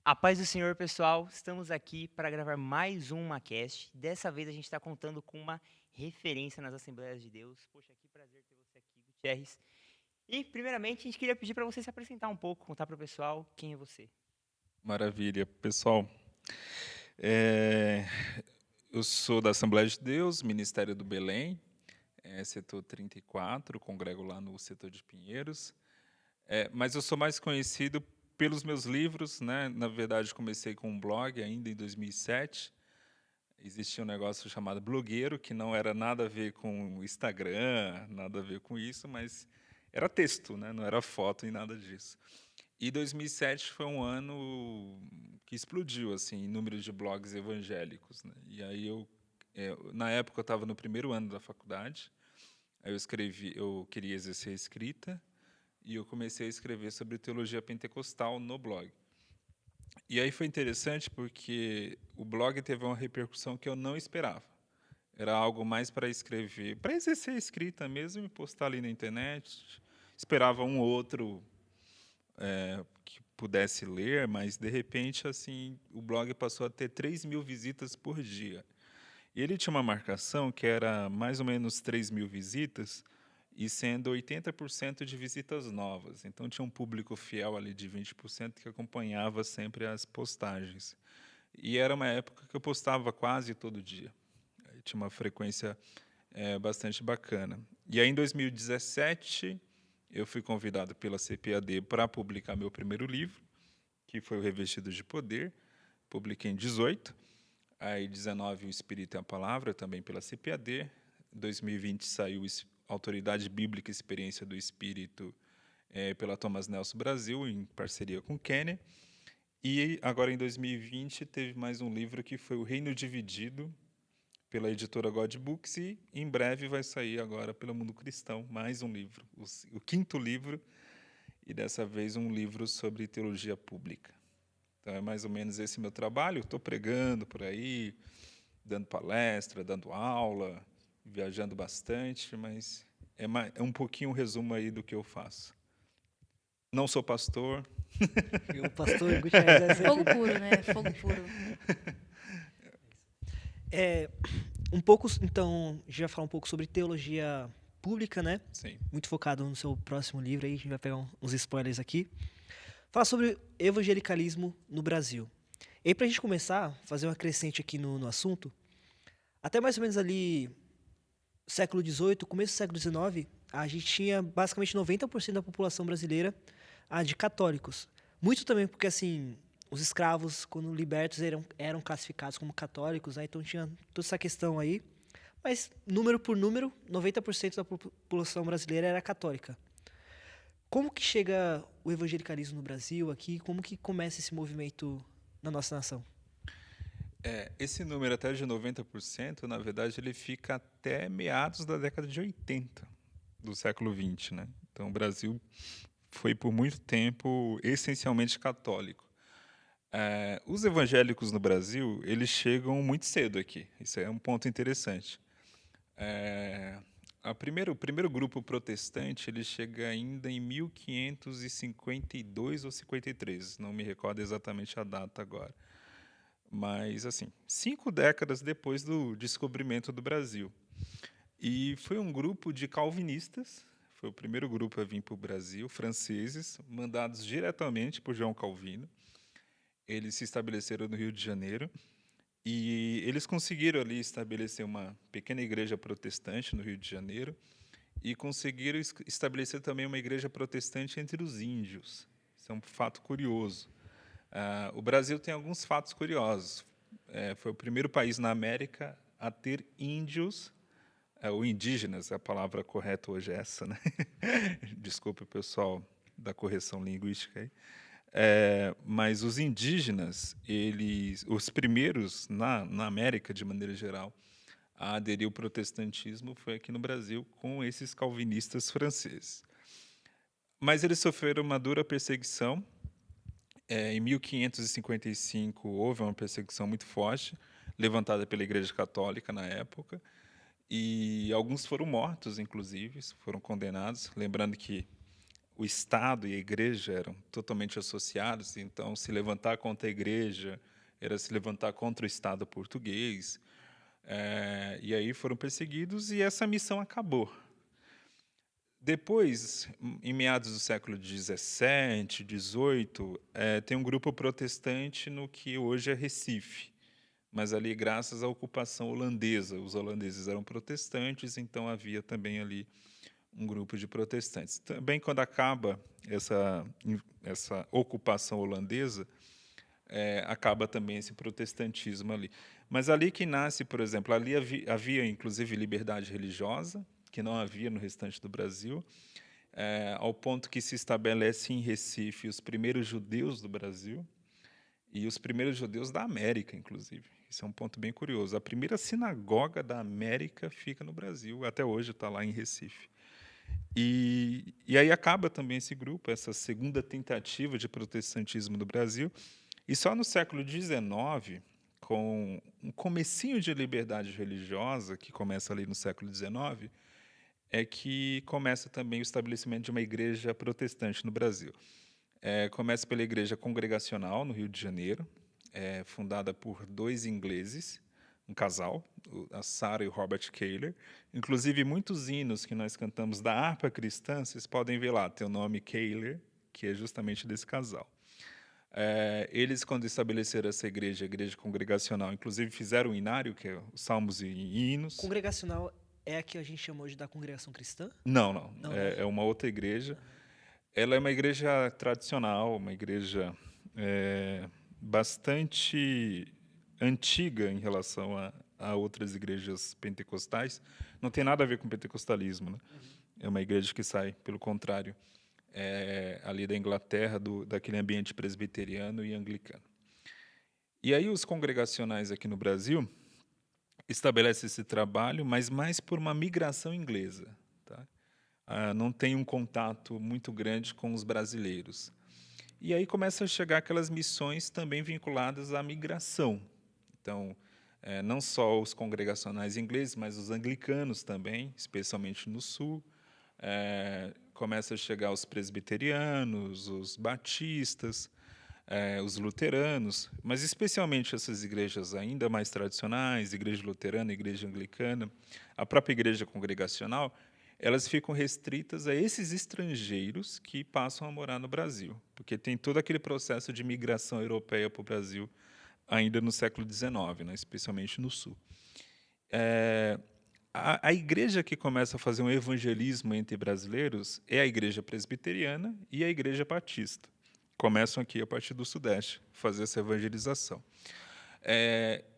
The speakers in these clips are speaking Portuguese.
A paz do Senhor, pessoal. Estamos aqui para gravar mais um Macast. Dessa vez a gente está contando com uma referência nas Assembleias de Deus. Poxa, que prazer ter você aqui, Gutierrez. E, primeiramente, a gente queria pedir para você se apresentar um pouco, contar para o pessoal quem é você. Maravilha, pessoal. É, eu sou da Assembleia de Deus, Ministério do Belém, setor 34, congrego lá no setor de Pinheiros. Mas eu sou mais conhecido pelos meus livros, né? Na verdade, comecei com um blog ainda em 2007. Existia um negócio chamado blogueiro, que não era nada a ver com Instagram, nada a ver com isso, mas era texto, né? Não era foto e nada disso. E 2007 foi um ano que explodiu assim em número de blogs evangélicos, né? E aí na época eu estava no primeiro ano da faculdade. Aí eu queria exercer a escrita e eu comecei a escrever sobre teologia pentecostal no blog. E aí foi interessante porque o blog teve uma repercussão que eu não esperava. Era algo mais para escrever, para exercer a escrita mesmo e postar ali na internet. Esperava um outro que pudesse ler, mas de repente assim o blog passou a ter 3.000 visitas por dia. E ele tinha uma marcação que era mais ou menos 3.000 visitas e sendo 80% de visitas novas. Então tinha um público fiel ali de 20% que acompanhava sempre as postagens. E era uma época que eu postava quase todo dia. Aí tinha uma frequência bastante bacana. E aí, em 2017, eu fui convidado pela CPAD para publicar meu primeiro livro, que foi o Revestidos de Poder. Publiquei em 18. Aí, 19, o Espírito e a Palavra, também pela CPAD. 2020 saiu Autoridade Bíblica e Experiência do Espírito, pela Thomas Nelson Brasil, em parceria com o Kenner. E agora, em 2020, teve mais um livro que foi O Reino Dividido, pela editora God Books, e em breve vai sair agora pelo Mundo Cristão mais um livro, o quinto livro, e dessa vez um livro sobre teologia pública. Então é mais ou menos esse meu trabalho. Estou pregando por aí, dando palestra, dando aula, viajando bastante, mas é um pouquinho um resumo aí do que eu faço. Não sou pastor. E o pastor Gutierrez é Fogo sempre. puro, né? Fogo puro. É, um pouco, então, a gente vai falar um pouco sobre teologia pública, né? Sim. Muito focado no seu próximo livro aí, a gente vai pegar uns spoilers aqui. Falar sobre evangelicalismo no Brasil. E aí, pra gente começar, fazer uma crescente aqui no assunto, até mais ou menos ali século XVIII, começo do século XIX, a gente tinha basicamente 90% da população brasileira de católicos. Muito também porque, assim, os escravos, quando libertos, eram classificados como católicos, né? Então tinha toda essa questão aí. Mas, número por número, 90% da população brasileira era católica. Como que chega o evangelicalismo no Brasil aqui? Como que começa esse movimento na nossa nação? Esse número até de 90%, na verdade, ele fica até meados da década de 80 do século XX, né? Então, o Brasil foi por muito tempo essencialmente católico. Os evangélicos no Brasil, eles chegam muito cedo aqui. Isso é um ponto interessante. O primeiro grupo protestante, ele chega ainda em 1552 ou 53, não me recordo exatamente a data agora. Mas, assim, 5 décadas depois do descobrimento do Brasil. E foi um grupo de calvinistas, foi o primeiro grupo a vir para o Brasil, franceses, mandados diretamente por João Calvino. Eles se estabeleceram no Rio de Janeiro e eles conseguiram ali estabelecer uma pequena igreja protestante no Rio de Janeiro e conseguiram estabelecer também uma igreja protestante entre os índios. Isso é um fato curioso. O Brasil tem alguns fatos curiosos. Foi o primeiro país na América a ter índios, ou indígenas, a palavra correta hoje é essa, né? Desculpe o pessoal da correção linguística aí. Mas os indígenas, os primeiros na América, de maneira geral, a aderir ao protestantismo foi aqui no Brasil com esses calvinistas franceses. Mas eles sofreram uma dura perseguição. Em 1555 houve uma perseguição muito forte, levantada pela Igreja Católica na época, e alguns foram mortos, inclusive, foram condenados. Lembrando que o Estado e a igreja eram totalmente associados, então se levantar contra a igreja era se levantar contra o Estado português. E aí foram perseguidos e essa missão acabou. Depois, em meados do século XVII, XVIII, tem um grupo protestante no que hoje é Recife, mas ali graças à ocupação holandesa. Os holandeses eram protestantes, então havia também ali um grupo de protestantes. Também quando acaba essa ocupação holandesa, acaba também esse protestantismo ali. Mas ali que nasce, por exemplo, ali havia inclusive liberdade religiosa, que não havia no restante do Brasil, ao ponto que se estabelece em Recife os primeiros judeus do Brasil e os primeiros judeus da América, inclusive. Isso é um ponto bem curioso. A primeira sinagoga da América fica no Brasil, até hoje está lá em Recife. E aí acaba também esse grupo, essa segunda tentativa de protestantismo do Brasil, e só no século XIX, com um comecinho de liberdade religiosa, que começa ali no século XIX, é que começa também o estabelecimento de uma igreja protestante no Brasil. Começa pela Igreja Congregacional, no Rio de Janeiro, fundada por dois ingleses, um casal, a Sarah e o Robert Cayler. Inclusive, muitos hinos que nós cantamos da harpa cristã, vocês podem ver lá, tem o nome Cayler, que é justamente desse casal. Eles, quando estabeleceram essa igreja, a Igreja Congregacional, inclusive fizeram um inário, que é os Salmos e Hinos. Congregacional é a que a gente chama hoje da congregação cristã? Não. Não, né? É uma outra igreja. Ela é uma igreja tradicional, uma igreja bastante antiga em relação a outras igrejas pentecostais. Não tem nada a ver com pentecostalismo, né? É uma igreja que sai, pelo contrário, ali da Inglaterra, daquele ambiente presbiteriano e anglicano. E aí os congregacionais aqui no Brasil estabelecem esse trabalho, mas mais por uma migração inglesa. Tá? Não tem um contato muito grande com os brasileiros. E aí começam a chegar aquelas missões também vinculadas à migração. Então, não só os congregacionais ingleses, mas os anglicanos também, especialmente no Sul. Começa a chegar os presbiterianos, os batistas, os luteranos, mas especialmente essas igrejas ainda mais tradicionais, igreja luterana, igreja anglicana, a própria igreja congregacional, elas ficam restritas a esses estrangeiros que passam a morar no Brasil, porque tem todo aquele processo de migração europeia para o Brasil ainda no século XIX, né, especialmente no Sul. A igreja que começa a fazer um evangelismo entre brasileiros é a igreja presbiteriana e a igreja batista. Começam aqui a partir do Sudeste, fazer essa evangelização.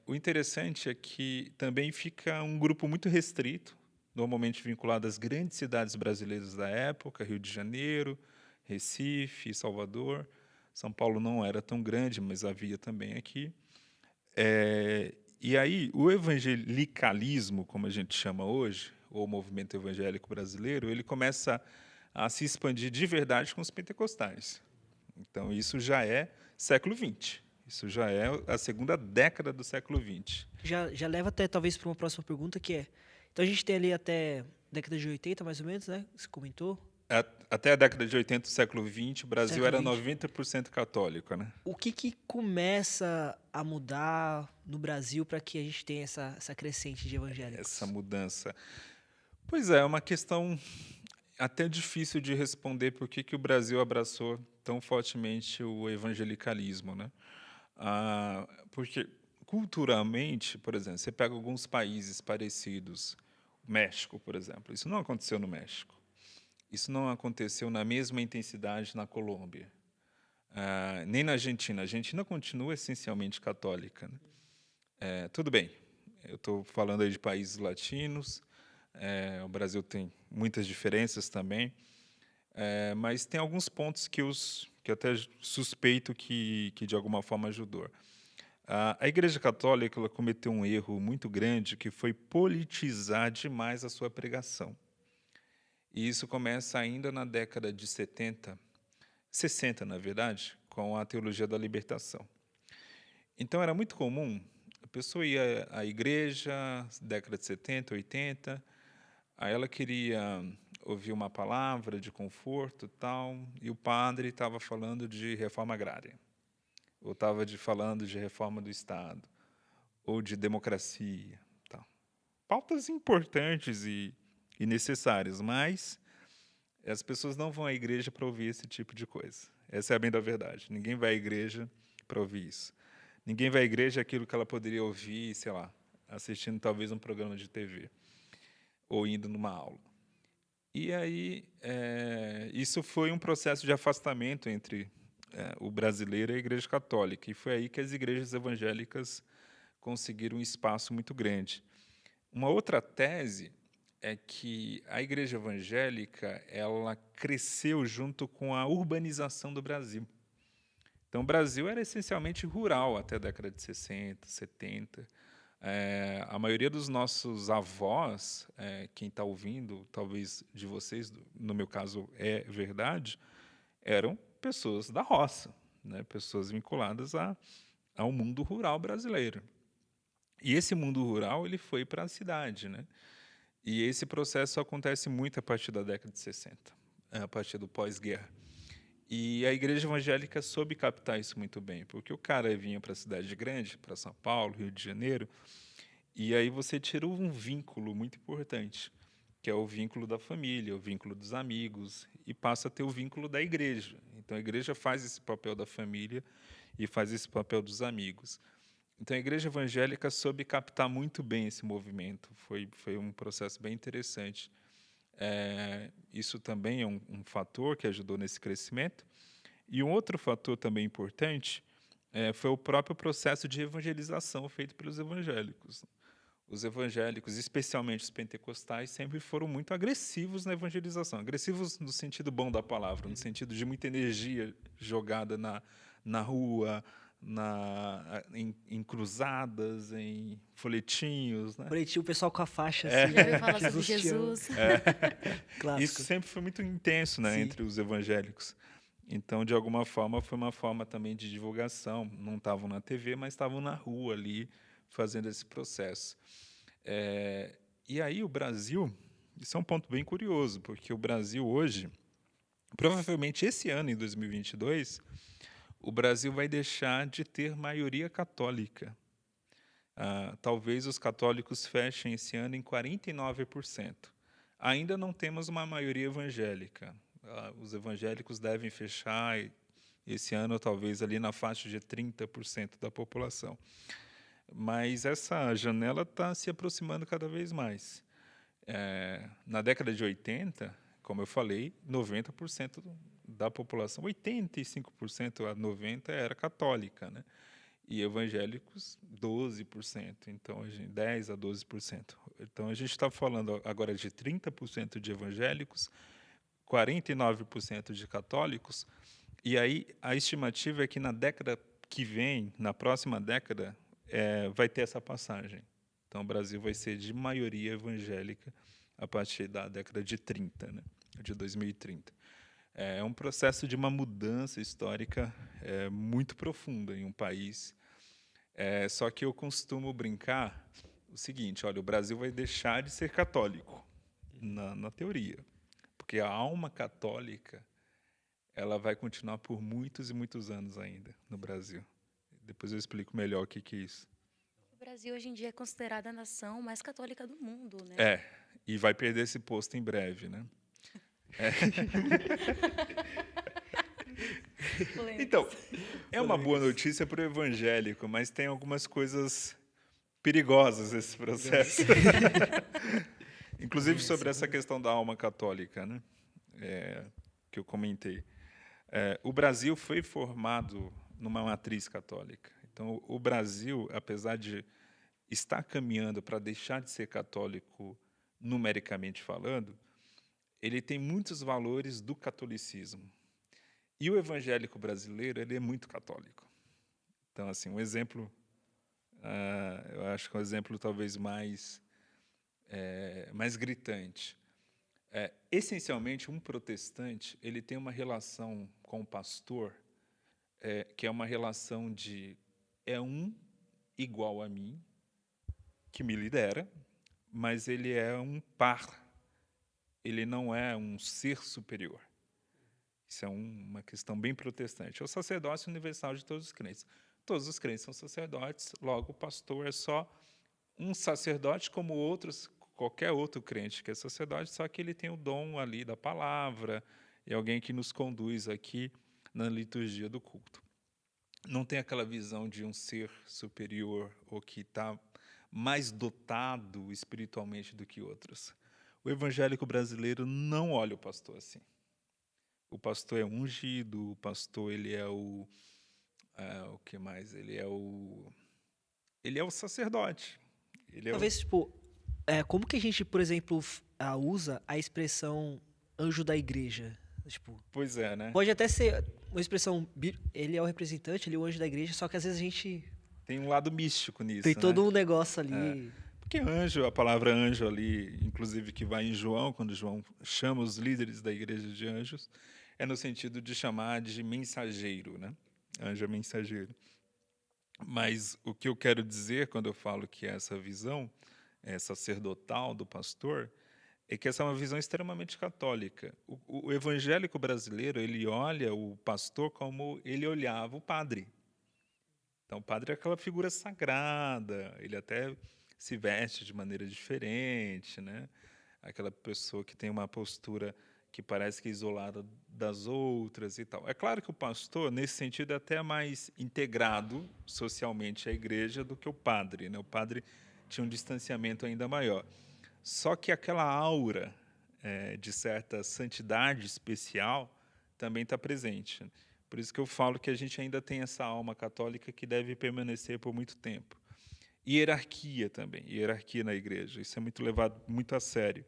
O interessante é que também fica um grupo muito restrito, normalmente vinculado às grandes cidades brasileiras da época, Rio de Janeiro, Recife, Salvador. São Paulo não era tão grande, mas havia também aqui. E aí, o evangelicalismo, como a gente chama hoje, ou movimento evangélico brasileiro, ele começa a se expandir de verdade com os pentecostais. Então, isso já é século XX. Isso já é a segunda década do século XX. Já leva até, talvez, para uma próxima pergunta, que é... Então, a gente tem ali até década de 80, mais ou menos, né? Você comentou. Até a década de 80 do século XX, o Brasil Século era 20. 90% católico, né? O que começa a mudar no Brasil para que a gente tenha essa crescente de evangélicos? Essa mudança. Pois é uma questão até difícil de responder por que o Brasil abraçou tão fortemente o evangelicalismo, né? Porque culturalmente, por exemplo, você pega alguns países parecidos, México, por exemplo, isso não aconteceu no México. Isso não aconteceu na mesma intensidade na Colômbia, nem na Argentina. A Argentina continua essencialmente católica, né? Tudo bem, eu estou falando aí de países latinos, o Brasil tem muitas diferenças também, mas tem alguns pontos que até suspeito que de alguma forma ajudou. A Igreja Católica ela cometeu um erro muito grande, que foi politizar demais a sua pregação. E isso começa ainda na década de 60, na verdade, com a teologia da libertação. Então, era muito comum, a pessoa ia à igreja, década de 70, 80, aí ela queria ouvi uma palavra de conforto, tal, e o padre estava falando de reforma agrária, ou estava falando de reforma do Estado, ou de democracia, tal. Pautas importantes e necessárias, mas as pessoas não vão à igreja para ouvir esse tipo de coisa. Essa é a bem da verdade. Ninguém vai à igreja para ouvir isso. Ninguém vai à igreja aquilo que ela poderia ouvir, sei lá, assistindo talvez um programa de TV ou indo numa aula. E aí, isso foi um processo de afastamento entre o brasileiro e a Igreja Católica. E foi aí que as igrejas evangélicas conseguiram um espaço muito grande. Uma outra tese é que a igreja evangélica ela cresceu junto com a urbanização do Brasil. Então, o Brasil era essencialmente rural até a década de 60, 70. A maioria dos nossos avós, quem está ouvindo, talvez de vocês, no meu caso é verdade, eram pessoas da roça, né? Pessoas vinculadas ao mundo rural brasileiro. E esse mundo rural ele foi para a cidade, né? E esse processo acontece muito a partir da década de 60, a partir do pós-guerra. E a igreja evangélica soube captar isso muito bem, porque o cara vinha para a cidade grande, para São Paulo, Rio de Janeiro, e aí você tira um vínculo muito importante, que é o vínculo da família, o vínculo dos amigos, e passa a ter o vínculo da igreja. Então a igreja faz esse papel da família e faz esse papel dos amigos. Então, a igreja evangélica soube captar muito bem esse movimento. Foi um processo bem interessante. Isso também é um fator que ajudou nesse crescimento. E um outro fator também importante foi o próprio processo de evangelização feito pelos evangélicos. Os evangélicos, especialmente os pentecostais, sempre foram muito agressivos na evangelização. Agressivos no sentido bom da palavra, no sentido de muita energia jogada na rua, em cruzadas, em folhetinhos, né? Folhetinho, o pessoal com a faixa assim. Já ouviu falar sobre te ama. Jesus? Clássico. Isso sempre foi muito intenso, né, Sim. entre os evangélicos. Então, de alguma forma, foi uma forma também de divulgação. Não estavam na TV, mas estavam na rua ali, fazendo esse processo. E aí o Brasil, isso é um ponto bem curioso, porque o Brasil hoje, provavelmente esse ano, em 2022, o Brasil vai deixar de ter maioria católica. Talvez os católicos fechem esse ano em 49%. Ainda não temos uma maioria evangélica. Os evangélicos devem fechar esse ano, talvez, ali na faixa de 30% da população. Mas essa janela está se aproximando cada vez mais. Na década de 80, como eu falei, 90% da população, 85% a 90% era católica, né? E evangélicos, 12%, então 10% a 12%. Então, a gente está falando agora de 30% de evangélicos, 49% de católicos, e aí a estimativa é que na década que vem, na próxima década, vai ter essa passagem. Então, o Brasil vai ser de maioria evangélica a partir da década de 30, né? De 2030. É um processo de uma mudança histórica muito profunda em um país. Só que eu costumo brincar o seguinte, olha, o Brasil vai deixar de ser católico, na teoria, porque a alma católica ela vai continuar por muitos e muitos anos ainda no Brasil. Depois eu explico melhor o que é isso. O Brasil hoje em dia é considerada a nação mais católica do mundo, né? E vai perder esse posto em breve, né? Então, é uma boa notícia para o evangélico, mas tem algumas coisas perigosas esse processo. Inclusive sobre essa questão da alma católica, né? Que eu comentei. O Brasil foi formado numa matriz católica. Então, o Brasil, apesar de estar caminhando para deixar de ser católico numericamente falando, ele tem muitos valores do catolicismo. E o evangélico brasileiro ele é muito católico. Então, assim, um exemplo, eu acho que um exemplo talvez mais gritante. Essencialmente, um protestante ele tem uma relação com o pastor que é uma relação de um igual a mim, que me lidera, mas ele é um par. ele não é um ser superior. Isso é uma questão bem protestante. É o sacerdócio universal de todos os crentes. Todos os crentes são sacerdotes, logo o pastor é só um sacerdote como outros, qualquer outro crente que é sacerdote, só que ele tem o dom ali da palavra, e alguém que nos conduz aqui na liturgia do culto. Não tem aquela visão de um ser superior ou que está mais dotado espiritualmente do que outros. O evangélico brasileiro não olha o pastor assim. O pastor é ungido, o pastor ele é o que mais? Ele é o sacerdote. Talvez, tipo, como que a gente, por exemplo, usa a expressão anjo da igreja? Tipo, Pois é, né? pode até ser uma expressão, ele é o representante, ele é o anjo da igreja, só que às vezes a gente Tem um lado místico nisso, tem todo né? um negócio ali. Porque anjo, a palavra anjo ali, inclusive que vai em João, quando João chama os líderes da igreja de anjos, é no sentido de chamar de mensageiro, né? Anjo é mensageiro. Mas o que eu quero dizer quando eu falo que essa visão sacerdotal do pastor é que essa é uma visão extremamente católica. O evangélico brasileiro, ele olha o pastor como ele olhava o padre. Então, o padre é aquela figura sagrada, ele até se veste de maneira diferente, né? Aquela pessoa que tem uma postura que parece que é isolada das outras e tal. É claro que o pastor, nesse sentido, é até mais integrado socialmente à igreja do que o padre, né? O padre tinha um distanciamento ainda maior. Só que aquela aura de certa santidade especial também está presente. Por isso que eu falo que a gente ainda tem essa alma católica que deve permanecer por muito tempo. Hierarquia também, hierarquia na igreja. Isso é muito levado muito a sério.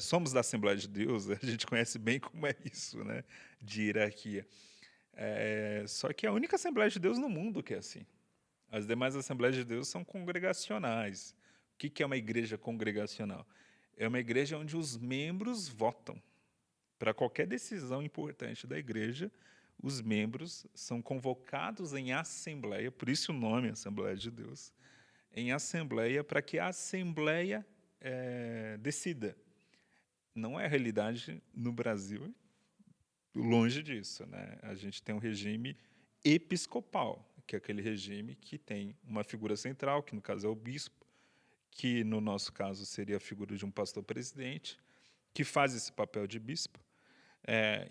Somos da Assembleia de Deus, a gente conhece bem como é isso, né, de hierarquia. Só que é a única Assembleia de Deus no mundo que é assim. As demais Assembleias de Deus são congregacionais. O que é uma igreja congregacional? É uma igreja onde os membros votam. Para qualquer decisão importante da igreja, os membros são convocados em assembleia, por isso o nome Assembleia de Deus, em assembleia para que a assembleia decida. Não é a realidade no Brasil, longe disso, né? A gente tem um regime episcopal, que é aquele regime que tem uma figura central, que no caso é o bispo, que no nosso caso seria a figura de um pastor-presidente, que faz esse papel de bispo.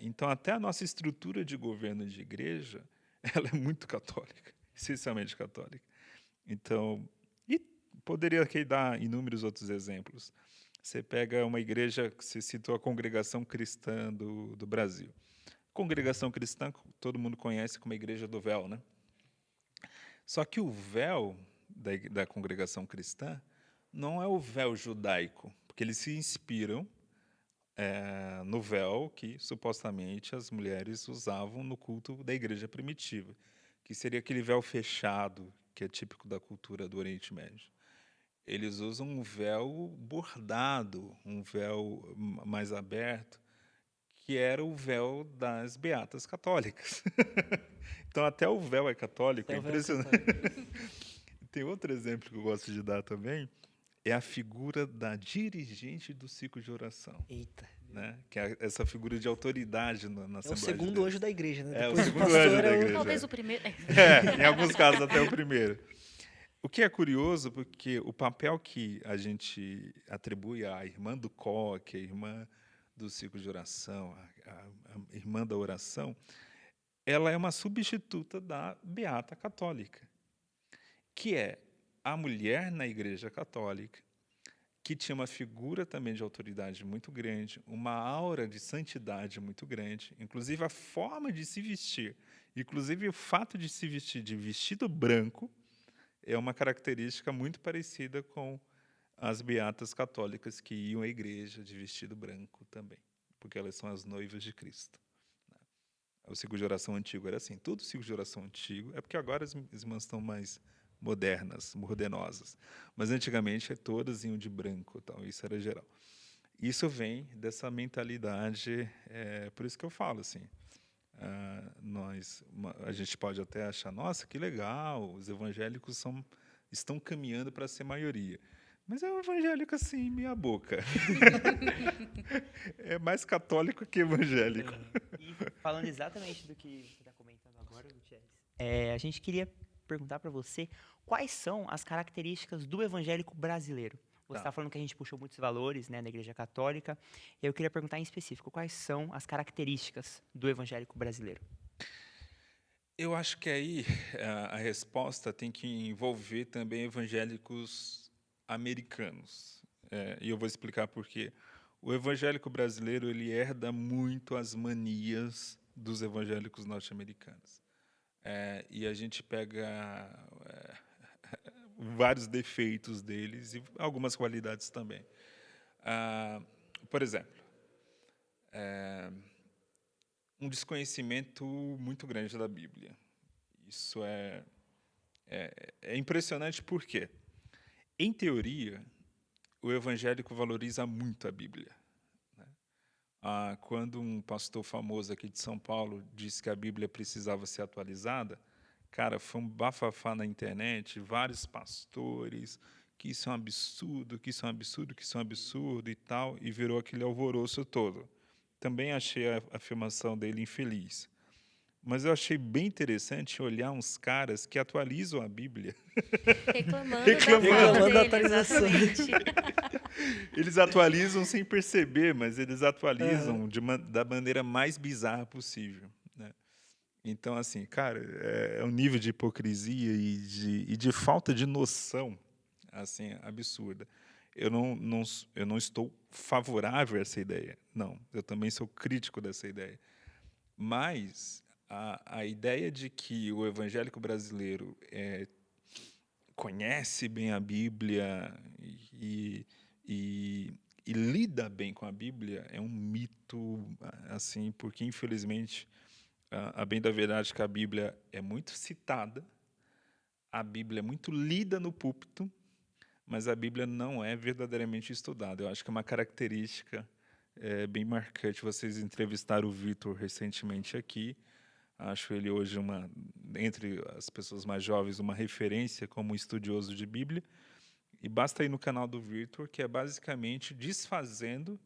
Então, até a nossa estrutura de governo de igreja, ela é muito católica, essencialmente católica. Então, e poderia aqui dar inúmeros outros exemplos. Você pega uma igreja, você citou a Congregação Cristã do Brasil. Congregação Cristã, todo mundo conhece como a Igreja do Véu, né? Só que o véu da Congregação Cristã não é o véu judaico, porque eles se inspiram no véu que, supostamente, as mulheres usavam no culto da igreja primitiva, que seria aquele véu fechado, que é típico da cultura do Oriente Médio. Eles usam um véu bordado, um véu mais aberto, que era o véu das beatas católicas. Então, até o véu é católico, é impressionante. Tem outro exemplo que eu gosto de dar também, é a figura da dirigente do ciclo de oração. Eita. Né? Que é essa figura de autoridade na Assembleia É o segundo anjo da igreja, né? É o Depois do segundo pastor anjo da é o- igreja. Talvez o primeiro. Em alguns casos até o primeiro. O que é curioso, porque o papel que a gente atribui à irmã do coque, a irmã do ciclo de oração, a irmã da oração, ela é uma substituta da beata católica, que é a mulher na igreja católica, que tinha uma figura também de autoridade muito grande, uma aura de santidade muito grande, inclusive a forma de se vestir, inclusive o fato de se vestir de vestido branco, é uma característica muito parecida com as beatas católicas que iam à igreja de vestido branco também, porque elas são as noivas de Cristo. O ciclo de oração antigo era assim, todo ciclo de oração antigo, é porque agora as irmãs estão mais modernas, modernosas, mas antigamente todas iam de branco, tal, isso era geral. Isso vem dessa mentalidade, por isso que eu falo assim, a gente pode até achar, nossa, que legal, os evangélicos estão caminhando para ser maioria. Mas é um evangélico assim, meia boca. É mais católico que evangélico. E falando exatamente do que você está comentando agora, Gutierrez, a gente queria perguntar para você quais são as características do evangélico brasileiro. Você está falando que a gente puxou muitos valores, né, na Igreja Católica. Eu queria perguntar em específico quais são as características do evangélico brasileiro. Eu acho que aí a resposta tem que envolver também evangélicos americanos. E eu vou explicar por quê. O evangélico brasileiro ele herda muito as manias dos evangélicos norte-americanos. E a gente pega vários defeitos deles e algumas qualidades também. Por exemplo, um desconhecimento muito grande da Bíblia. Isso é impressionante porque, em teoria, o evangélico valoriza muito a Bíblia. Quando um pastor famoso aqui de São Paulo disse que a Bíblia precisava ser atualizada, cara, foi um bafafá na internet, vários pastores, que isso é um absurdo, que isso é um absurdo, que isso é um absurdo e tal, e virou aquele alvoroço todo. Também achei a afirmação dele infeliz. Mas eu achei bem interessante olhar uns caras que atualizam a Bíblia. Reclamando da dele, atualização. exatamente. Eles atualizam sem perceber, mas eles atualizam da maneira mais bizarra possível, né? Então, assim, cara, é um nível de hipocrisia e de falta de noção, assim, absurda. Eu não estou favorável a essa ideia. Não, eu também sou crítico dessa ideia. Mas a ideia de que o evangélico brasileiro conhece bem a Bíblia e lida bem com a Bíblia é um mito, assim, porque, infelizmente, a bem da verdade que a Bíblia é muito citada, a Bíblia é muito lida no púlpito, mas a Bíblia não é verdadeiramente estudada. Eu acho que é uma característica bem marcante. Vocês entrevistaram o Vitor recentemente aqui. Acho ele hoje, entre as pessoas mais jovens, uma referência como estudioso de Bíblia. E basta ir no canal do Vitor, que é basicamente desfazendo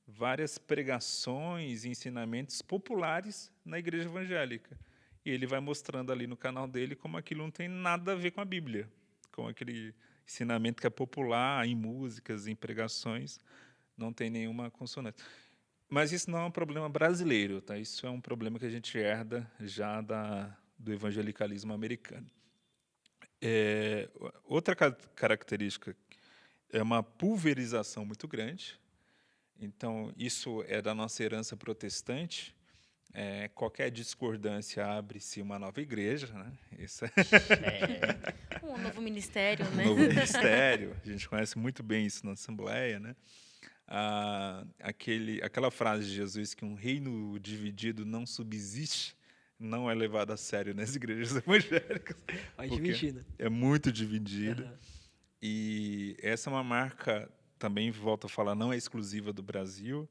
várias pregações e ensinamentos populares na igreja evangélica. E ele vai mostrando ali no canal dele como aquilo não tem nada a ver com a Bíblia, com aquele ensinamento que é popular em músicas, em pregações, não tem nenhuma consonância. Mas isso não é um problema brasileiro, tá? Isso é um problema que a gente herda já do evangelicalismo americano. Outra característica é uma pulverização muito grande. Então, isso é da nossa herança protestante. Qualquer discordância abre-se uma nova igreja, né? Isso Um novo ministério, né? Um novo ministério. A gente conhece muito bem isso na Assembleia, né? Aquela frase de Jesus que um reino dividido não subsiste, não é levado a sério nas igrejas evangélicas. Vai dividindo. É muito dividida. E essa é uma marca, também volto a falar, não é exclusiva do Brasil.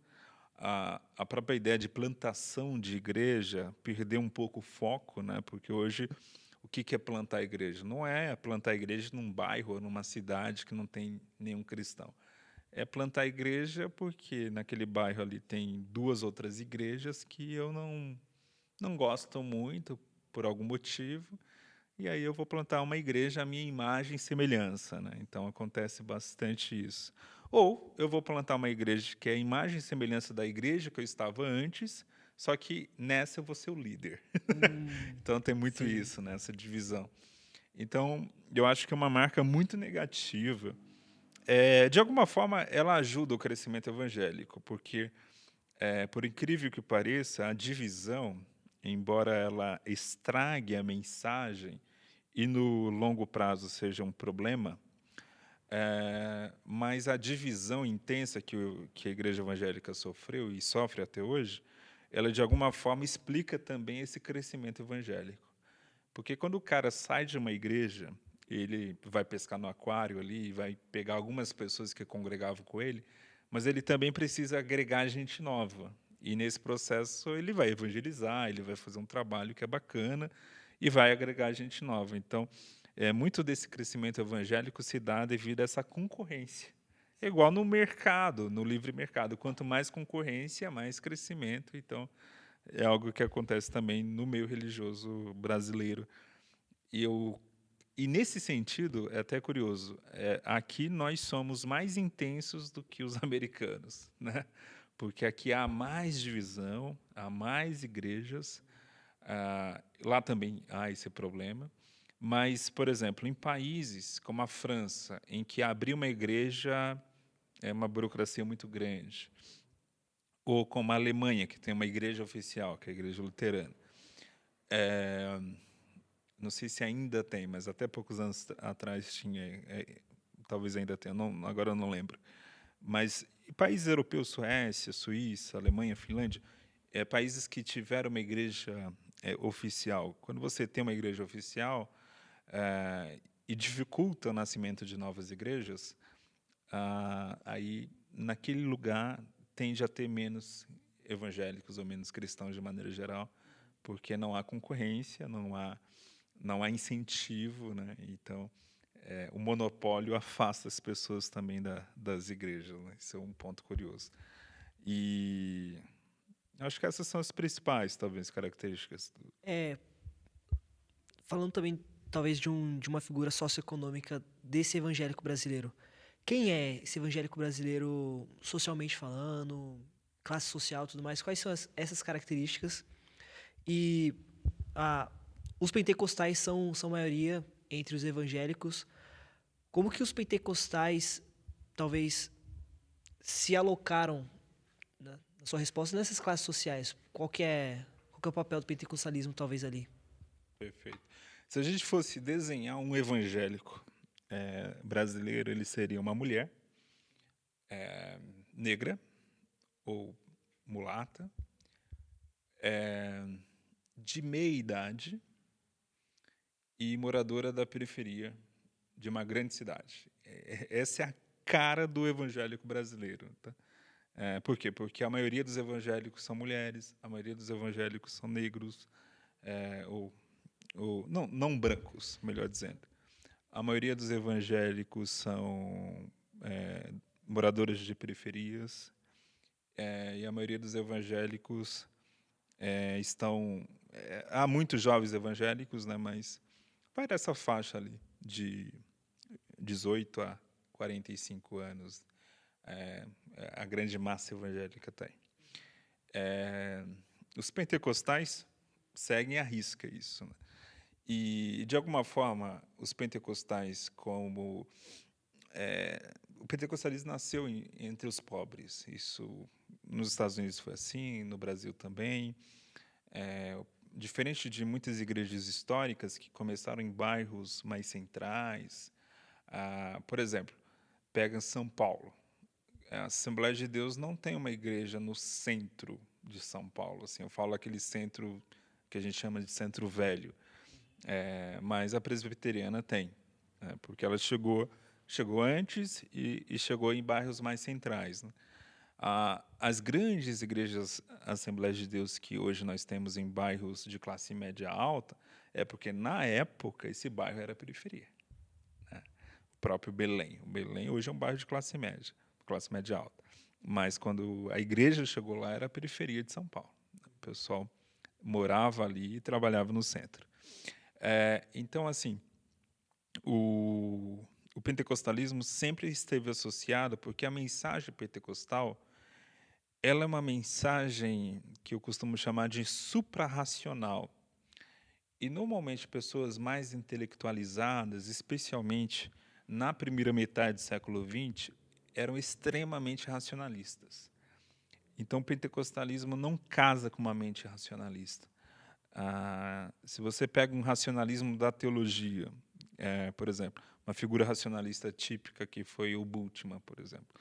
A própria ideia de plantação de igreja perdeu um pouco o foco, né? Porque hoje, o que é plantar igreja? Não é plantar igreja num bairro ou numa cidade que não tem nenhum cristão. É plantar igreja porque naquele bairro ali tem 2 outras igrejas que eu não gosto muito, por algum motivo, e aí eu vou plantar uma igreja à minha imagem e semelhança, né? Então, acontece bastante isso. Ou eu vou plantar uma igreja que é a imagem e semelhança da igreja que eu estava antes, só que nessa eu vou ser o líder. Então, tem muito isso, né? Essa divisão. Então, eu acho que é uma marca muito negativa. De alguma forma, ela ajuda o crescimento evangélico, porque, por incrível que pareça, a divisão, embora ela estrague a mensagem e no longo prazo seja um problema, mas a divisão intensa que a igreja evangélica sofreu e sofre até hoje, ela de alguma forma explica também esse crescimento evangélico. Porque quando o cara sai de uma igreja, ele vai pescar no aquário ali, vai pegar algumas pessoas que congregavam com ele, mas ele também precisa agregar gente nova. E nesse processo ele vai evangelizar, ele vai fazer um trabalho que é bacana e vai agregar gente nova. Então, muito desse crescimento evangélico se dá devido a essa concorrência. É igual no mercado, no livre mercado. Quanto mais concorrência, mais crescimento. Então, é algo que acontece também no meio religioso brasileiro. E nesse sentido, é até curioso, aqui nós somos mais intensos do que os americanos, né? Porque aqui há mais divisão, há mais igrejas, lá também há esse problema. Mas, por exemplo, em países como a França, em que abrir uma igreja é uma burocracia muito grande, ou como a Alemanha, que tem uma igreja oficial, que é a Igreja Luterana. Não sei se ainda tem, mas até poucos anos atrás tinha, talvez ainda tenha, agora eu não lembro. Mas países europeus, Suécia, Suíça, Alemanha, Finlândia, países que tiveram uma igreja oficial. Quando você tem uma igreja oficial e dificulta o nascimento de novas igrejas, aí naquele lugar tende a ter menos evangélicos ou menos cristãos de maneira geral, porque não há concorrência, não há incentivo, né? Então, o monopólio afasta as pessoas também das igrejas, né? Isso é um ponto curioso. E acho que essas são as principais, talvez, características. Falando também, talvez, de uma figura socioeconômica desse evangélico brasileiro. Quem é esse evangélico brasileiro socialmente falando, classe social e tudo mais? Quais são essas características? E os pentecostais são maioria entre os evangélicos. Como que os pentecostais, talvez, se alocaram, na sua resposta, nessas classes sociais? Qual que é o papel do pentecostalismo, talvez, ali? Perfeito. Se a gente fosse desenhar um evangélico brasileiro, ele seria uma mulher negra ou mulata, de meia idade e moradora da periferia de uma grande cidade. Essa é a cara do evangélico brasileiro. Tá? Por quê? Porque a maioria dos evangélicos são mulheres, a maioria dos evangélicos são negros, não brancos, melhor dizendo. A maioria dos evangélicos são moradores de periferias, e a maioria dos evangélicos há muitos jovens evangélicos, né, mas vai dessa faixa ali, de 18 a 45 anos, a grande massa evangélica tem. Os pentecostais seguem à risca isso, né? E, de alguma forma, os pentecostais, o pentecostalismo nasceu entre os pobres. Isso nos Estados Unidos foi assim, no Brasil também. Diferente de muitas igrejas históricas que começaram em bairros mais centrais. Por exemplo, pega São Paulo. A Assembleia de Deus não tem uma igreja no centro de São Paulo. Assim, eu falo aquele centro que a gente chama de centro velho. Mas a presbiteriana tem, né, porque ela chegou antes e chegou em bairros mais centrais, né? As grandes igrejas Assembleias de Deus que hoje nós temos em bairros de classe média alta é porque, na época, esse bairro era periferia, né? O próprio Belém. O Belém hoje é um bairro de classe média alta. Mas, quando a igreja chegou lá, era a periferia de São Paulo. O pessoal morava ali e trabalhava no centro. Então, assim, o pentecostalismo sempre esteve associado, porque a mensagem pentecostal ela é uma mensagem que eu costumo chamar de suprarracional. E, normalmente, pessoas mais intelectualizadas, especialmente na primeira metade do século XX, eram extremamente racionalistas. Então, o pentecostalismo não casa com uma mente racionalista. Se você pega um racionalismo da teologia, por exemplo, uma figura racionalista típica que foi o Bultmann, por exemplo.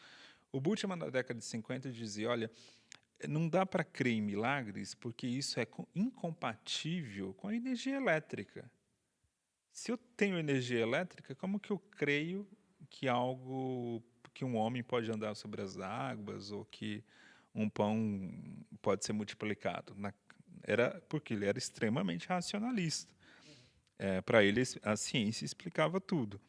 O Bultmann, na década de 50, dizia, olha, não dá para crer em milagres porque isso é incompatível com a energia elétrica. Se eu tenho energia elétrica, como que eu creio que um homem pode andar sobre as águas ou que um pão pode ser multiplicado? Porque ele era extremamente racionalista. Para ele, a ciência explicava tudo.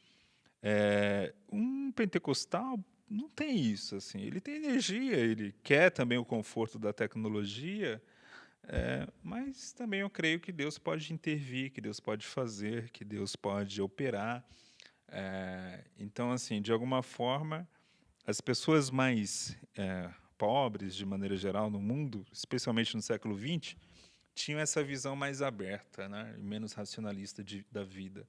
Um pentecostal não tem isso. Assim. Ele tem energia, ele quer também o conforto da tecnologia, mas também eu creio que Deus pode intervir, que Deus pode fazer, que Deus pode operar. Então, assim, de alguma forma, as pessoas mais pobres, de maneira geral, no mundo, especialmente no século XX, tinham essa visão mais aberta, né, e menos racionalista da vida.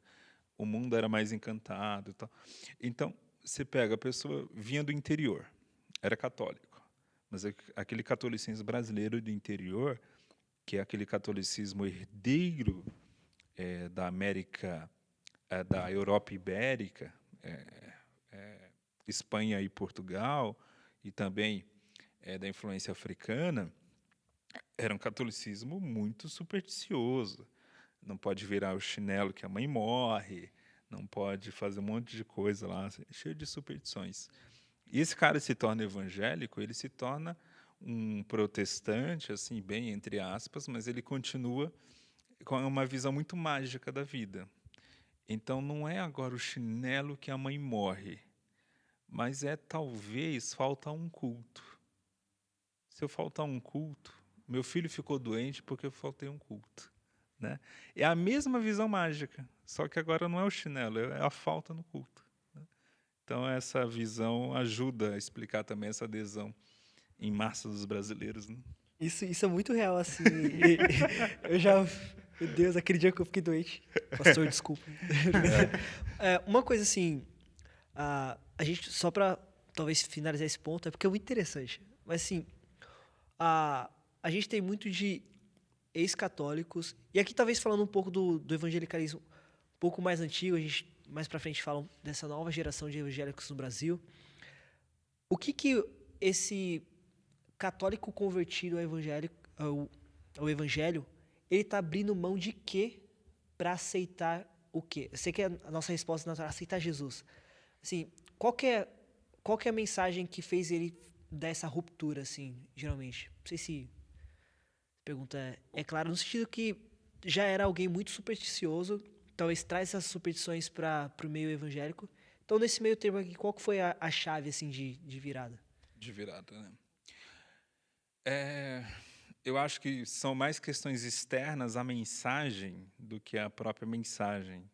O mundo era mais encantado e tal. Então, você pega a pessoa, vinha do interior, era católico, mas aquele catolicismo brasileiro do interior, que é aquele catolicismo herdeiro da América, da Europa Ibérica, Espanha e Portugal, e também da influência africana, era um catolicismo muito supersticioso. Não pode virar o chinelo que a mãe morre, não pode fazer um monte de coisa lá, cheio de superstições. E esse cara se torna evangélico, ele se torna um protestante, assim, bem entre aspas, mas ele continua com uma visão muito mágica da vida. Então, não é agora o chinelo que a mãe morre, mas talvez falta um culto. Se eu faltar um culto, meu filho ficou doente porque eu faltei um culto. Né? É a mesma visão mágica, só que agora não é o chinelo, é a falta no culto. Né? Então, essa visão ajuda a explicar também essa adesão em massa dos brasileiros. Né? Isso é muito real, assim. Eu já... Meu Deus, aquele dia que eu fiquei doente. Pastor, desculpa. Uma coisa assim, a gente, só para talvez finalizar esse ponto, é porque é muito interessante. Mas assim, a gente tem muito de ex-católicos, e aqui talvez falando um pouco do evangelicalismo um pouco mais antigo, a gente mais para frente fala dessa nova geração de evangélicos no Brasil. O que esse católico convertido ao evangelho, ele está abrindo mão de quê para aceitar o quê? Eu sei que a nossa resposta natural é aceitar Jesus. Assim, qual que é a mensagem que fez ele dar essa ruptura, assim, geralmente? Não sei se a pergunta é clara, no sentido que já era alguém muito supersticioso, talvez traz essas superstições para o meio evangélico. Então, nesse meio termo aqui, qual que foi a chave, assim, de virada? De virada, né? Eu acho que são mais questões externas à mensagem do que a própria mensagem.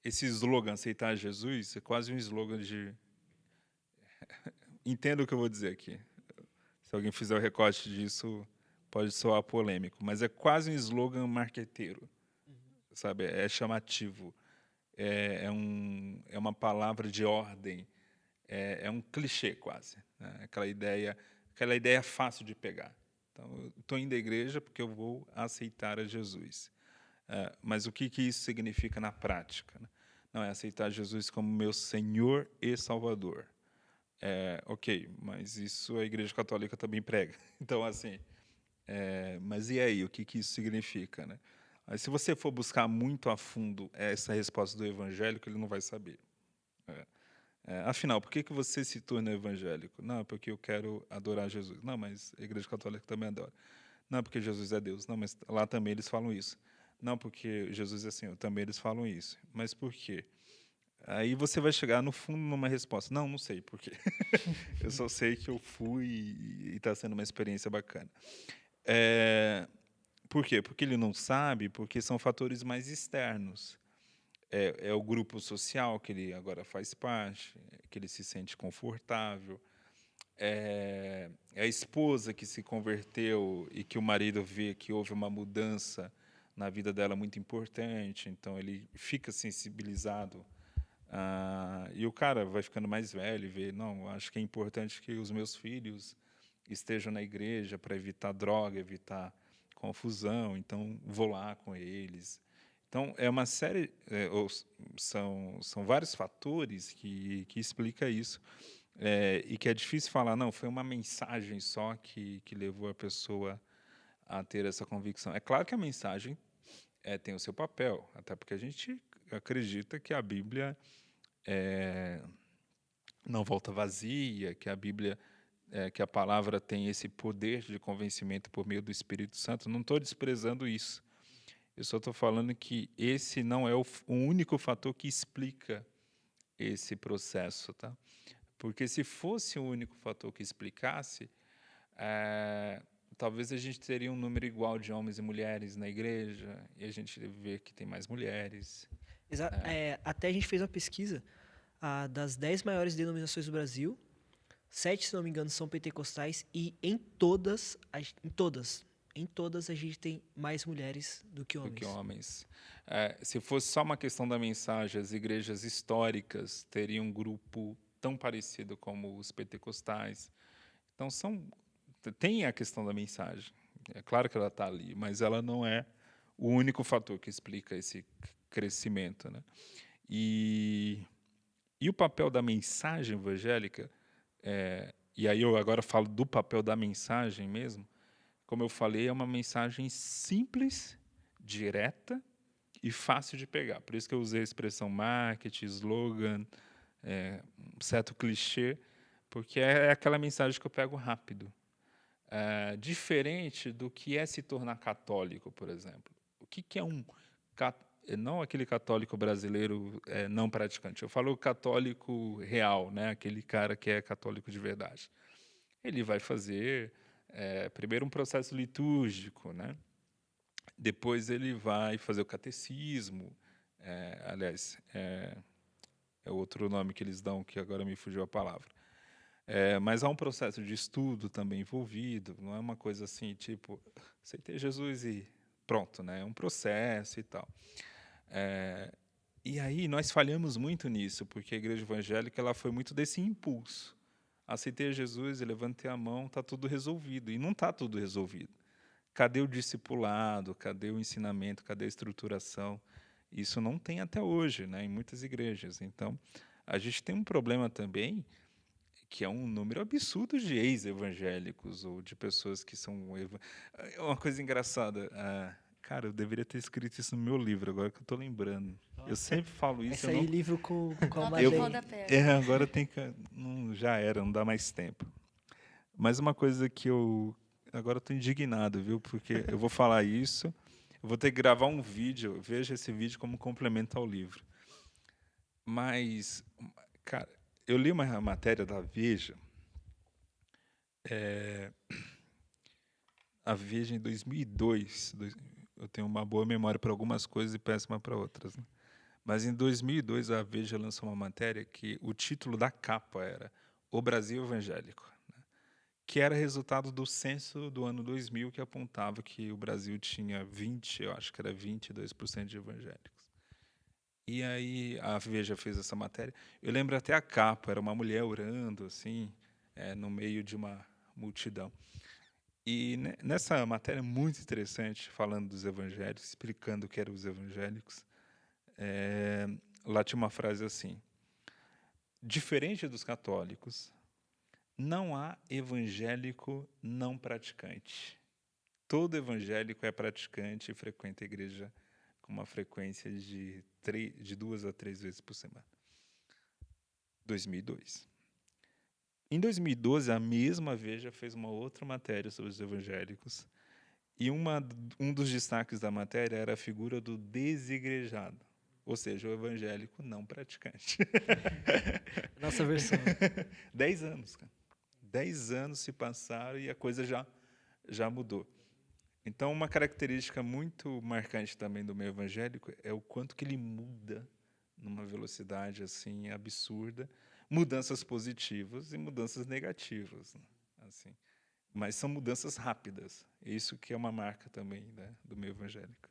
Esse slogan, aceitar Jesus, é quase um slogan de... Entenda o que eu vou dizer aqui. Se alguém fizer o recorte disso, pode soar polêmico, mas é quase um slogan marqueteiro, sabe? É chamativo. É uma palavra de ordem. É um clichê quase, né? Aquela ideia fácil de pegar. Então, eu estou indo à igreja porque eu vou aceitar a Jesus. Mas o que isso significa na prática? Né? Não é aceitar Jesus como meu Senhor e Salvador. Ok, mas isso a Igreja Católica também prega. Então, assim, mas e aí, o que isso significa? Né? Aí, se você for buscar muito a fundo essa resposta do evangélico, ele não vai saber. Afinal, por que você se torna evangélico? Não, porque eu quero adorar Jesus. Não, mas a Igreja Católica também adora. Não, porque Jesus é Deus. Não, mas lá também eles falam isso. Não, porque Jesus é Senhor. Também eles falam isso. Mas por quê? Aí você vai chegar, no fundo, numa resposta. Não sei por quê. Eu só sei que eu fui e está sendo uma experiência bacana. Por quê? Porque ele não sabe, porque são fatores mais externos. É o grupo social que ele agora faz parte, que ele se sente confortável. É a esposa que se converteu e que o marido vê que houve uma mudança na vida dela muito importante, então ele fica sensibilizado. E o cara vai ficando mais velho e vê, não, acho que é importante que os meus filhos estejam na igreja para evitar droga, evitar confusão, então vou lá com eles. Então, é uma série, são vários fatores que explica isso, e que é difícil falar, não, foi uma mensagem só que levou a pessoa a ter essa convicção. É claro que a mensagem tem o seu papel, até porque a gente acredita que a Bíblia não volta vazia, que a Bíblia, que a palavra tem esse poder de convencimento por meio do Espírito Santo. Não estou desprezando isso. Eu só estou falando que esse não é o único fator que explica esse processo, tá? Porque se fosse o único fator que explicasse, eh, talvez a gente teria um número igual de homens e mulheres na igreja, e a gente vê que tem mais mulheres. Até a gente fez uma pesquisa das 10 maiores denominações do Brasil, 7, se não me engano, são pentecostais, e em todas a gente tem mais mulheres do que homens. Se fosse só uma questão da mensagem, as igrejas históricas teriam um grupo tão parecido como os pentecostais. Então, tem a questão da mensagem. É claro que ela está ali, mas ela não é o único fator que explica esse crescimento, né? E o papel da mensagem evangélica, e aí eu agora falo do papel da mensagem mesmo, como eu falei, é uma mensagem simples, direta e fácil de pegar. Por isso que eu usei a expressão marketing, slogan, um certo clichê, porque é aquela mensagem que eu pego rápido. Diferente do que é se tornar católico, por exemplo. O que é não aquele católico brasileiro não praticante. Eu falo católico real, né? Aquele cara que é católico de verdade. Ele vai fazer primeiro um processo litúrgico, né? Depois ele vai fazer o catecismo. Aliás, é outro nome que eles dão, que agora me fugiu a palavra. Mas há um processo de estudo também envolvido, não é uma coisa assim, tipo, aceitei Jesus e pronto, né? É um processo e tal. E aí nós falhamos muito nisso, porque a igreja evangélica ela foi muito desse impulso. Aceitei Jesus e levantei a mão, está tudo resolvido. E não está tudo resolvido. Cadê o discipulado? Cadê o ensinamento? Cadê a estruturação? Isso não tem até hoje, né, em muitas igrejas. Então, a gente tem um problema também, que é um número absurdo de ex-evangélicos ou de pessoas que são... Uma coisa engraçada, cara, eu deveria ter escrito isso no meu livro, agora que eu estou lembrando. Eu sempre falo isso. Vai sair livro com a Nota de Madeleine. rodapé. Agora tem que... já era, não dá mais tempo. Mas uma coisa que eu... Agora estou indignado, viu? Porque eu vou falar isso, eu vou ter que gravar um vídeo, veja esse vídeo como complemento ao livro. Mas, cara, eu li uma matéria da Veja, a Veja em 2002, eu tenho uma boa memória para algumas coisas e péssima para outras, né? Mas em 2002 a Veja lançou uma matéria que o título da capa era O Brasil Evangélico, né? Que era resultado do censo do ano 2000 que apontava que o Brasil tinha 22% de evangélicos. E aí a Veja fez essa matéria. Eu lembro até a capa, era uma mulher orando assim, no meio de uma multidão. E nessa matéria muito interessante, falando dos evangélicos, explicando o que eram os evangélicos, lá tinha uma frase assim: diferente dos católicos, não há evangélico não praticante. Todo evangélico é praticante e frequenta a igreja com uma frequência de 2 a 3 vezes por semana. 2002. Em 2012, a mesma Veja fez uma outra matéria sobre os evangélicos, e um dos destaques da matéria era a figura do desigrejado, ou seja, o evangélico não praticante. Nossa versão. 10 anos, cara. 10 anos se passaram e a coisa já mudou. Então, uma característica muito marcante também do meio evangélico é o quanto que ele muda numa velocidade assim absurda, mudanças positivas e mudanças negativas, né? Assim, mas são mudanças rápidas. Isso que é uma marca também, né, do meio evangélico.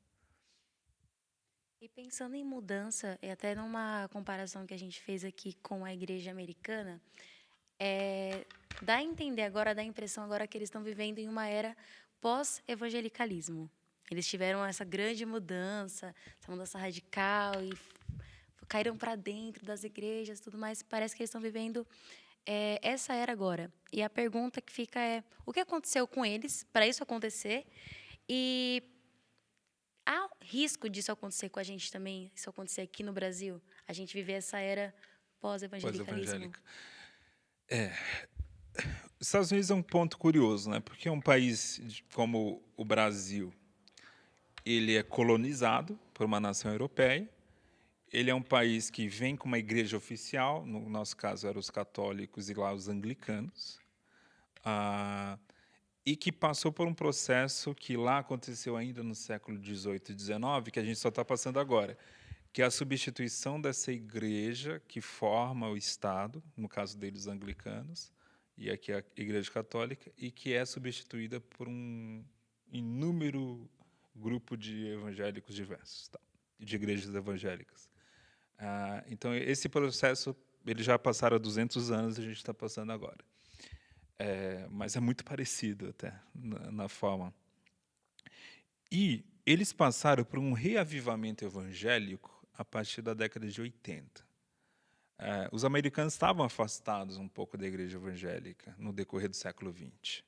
E pensando em mudança, e até numa comparação que a gente fez aqui com a igreja americana, dá a entender agora, dá a impressão agora que eles estão vivendo em uma era pós-evangelicalismo. Eles tiveram essa grande mudança, essa mudança radical, e caíram para dentro das igrejas, tudo mais. Parece que eles estão vivendo essa era agora. E a pergunta que fica é: o que aconteceu com eles para isso acontecer? E há risco disso acontecer com a gente também, isso acontecer aqui no Brasil? A gente viver essa era pós-evangelicalismo? Os Estados Unidos é um ponto curioso, né? Porque é um país como o Brasil, ele é colonizado por uma nação europeia. Ele é um país que vem com uma igreja oficial, no nosso caso eram os católicos e lá os anglicanos, e que passou por um processo que lá aconteceu ainda no século XVIII e XIX, que a gente só está passando agora, que é a substituição dessa igreja que forma o Estado, no caso deles os anglicanos, e aqui a Igreja Católica, e que é substituída por um inúmero grupo de evangélicos diversos, tá? De igrejas evangélicas. Então, esse processo, ele já passaram 200 anos, a gente está passando agora. Mas é muito parecido até na forma. E eles passaram por um reavivamento evangélico a partir da década de 80. Os americanos estavam afastados um pouco da igreja evangélica no decorrer do século XX.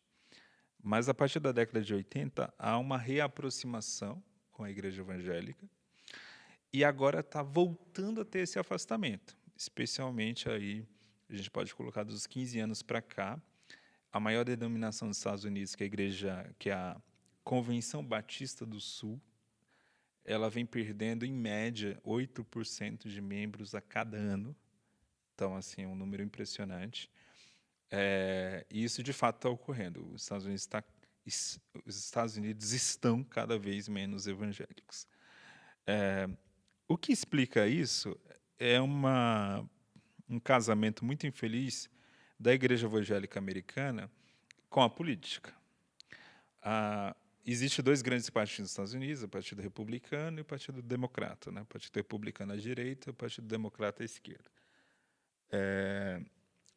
Mas, a partir da década de 80, há uma reaproximação com a igreja evangélica e agora está voltando a ter esse afastamento, especialmente aí, a gente pode colocar dos 15 anos para cá, a maior denominação dos Estados Unidos, que é a Convenção Batista do Sul, ela vem perdendo, em média, 8% de membros a cada ano. Então, assim, é um número impressionante. E isso, de fato, está ocorrendo. Os Estados Unidos estão cada vez menos evangélicos. O que explica isso é um casamento muito infeliz da Igreja Evangélica Americana com a política. Existem dois grandes partidos nos Estados Unidos, o Partido Republicano e o Partido Democrata, né? O Partido Republicano à direita e o Partido Democrata à esquerda.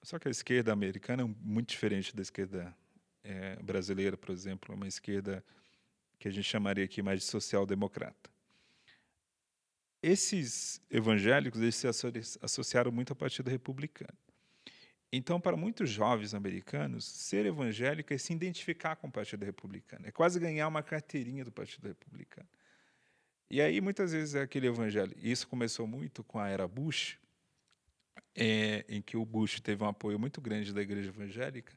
Só que a esquerda americana é muito diferente da esquerda brasileira, por exemplo, uma esquerda que a gente chamaria aqui mais de social-democrata. Esses evangélicos, eles se associaram muito ao Partido Republicano. Então, para muitos jovens americanos, ser evangélico é se identificar com o Partido Republicano, é quase ganhar uma carteirinha do Partido Republicano. E aí, muitas vezes, é aquele evangelho. Isso começou muito com a era Bush, em que o Bush teve um apoio muito grande da igreja evangélica.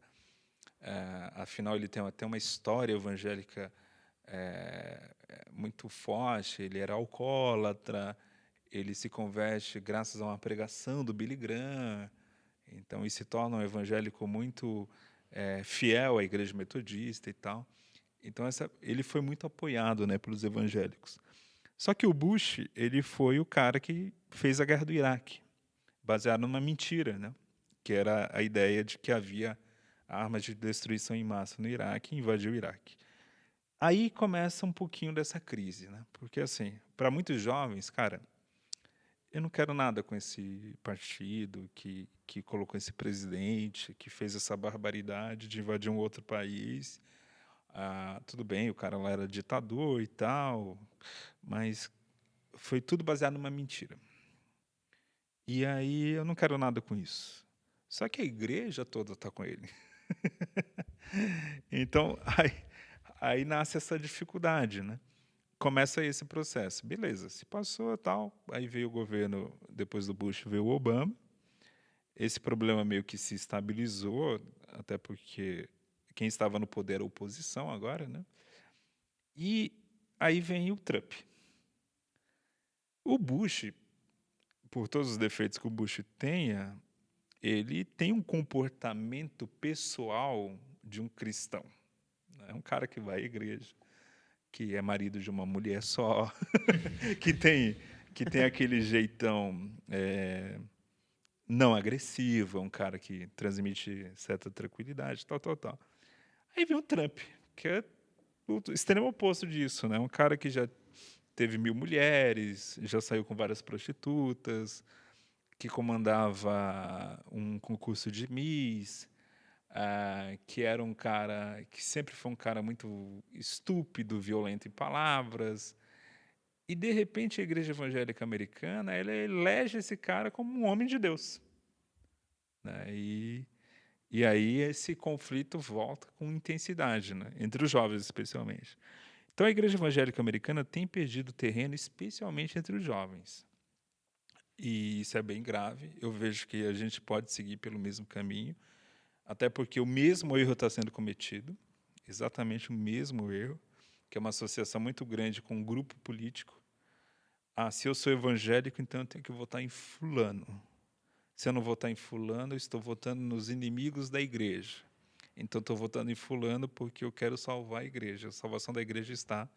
Afinal, ele tem até uma história evangélica muito forte. Ele era alcoólatra, ele se converte graças a uma pregação do Billy Graham. Então, isso se torna um evangélico muito fiel à igreja metodista e tal. Então, ele foi muito apoiado, né, pelos evangélicos. Só que o Bush, ele foi o cara que fez a guerra do Iraque, baseado numa mentira, né, que era a ideia de que havia armas de destruição em massa no Iraque e invadiu o Iraque. Aí começa um pouquinho dessa crise, né, porque, assim, para muitos jovens, cara, eu não quero nada com esse partido que colocou esse presidente, que fez essa barbaridade de invadir um outro país. Tudo bem, o cara lá era ditador e tal, mas foi tudo baseado numa mentira. E aí eu não quero nada com isso. Só que a igreja toda está com ele. Então, aí nasce essa dificuldade, né? Começa esse processo. Beleza, se passou tal, aí veio o governo, depois do Bush veio o Obama. Esse problema meio que se estabilizou, até porque quem estava no poder era a oposição agora, né? E aí vem o Trump. O Bush, por todos os defeitos que o Bush tenha, ele tem um comportamento pessoal de um cristão. É um cara que vai à igreja, que é marido de uma mulher só, que tem aquele jeitão não agressivo, é um cara que transmite certa tranquilidade, tal. Aí vem o Trump, que é o extremo oposto disso, né? Um cara que já teve 1000 mulheres, já saiu com várias prostitutas, que comandava um concurso de Miss, que era um cara que sempre foi um cara muito estúpido, violento em palavras. E, de repente, a Igreja Evangélica Americana ela elege esse cara como um homem de Deus, né? E aí esse conflito volta com intensidade, né? Entre os jovens, especialmente. Então, a Igreja Evangélica Americana tem perdido terreno, especialmente entre os jovens. E isso é bem grave. Eu vejo que a gente pode seguir pelo mesmo caminho, até porque o mesmo erro está sendo cometido, exatamente o mesmo erro. que é uma associação muito grande com um grupo político. Se eu sou evangélico, então eu tenho que votar em fulano. Se eu não votar em fulano, eu estou votando nos inimigos da igreja. Então, estou votando em fulano porque eu quero salvar a igreja. A salvação da igreja está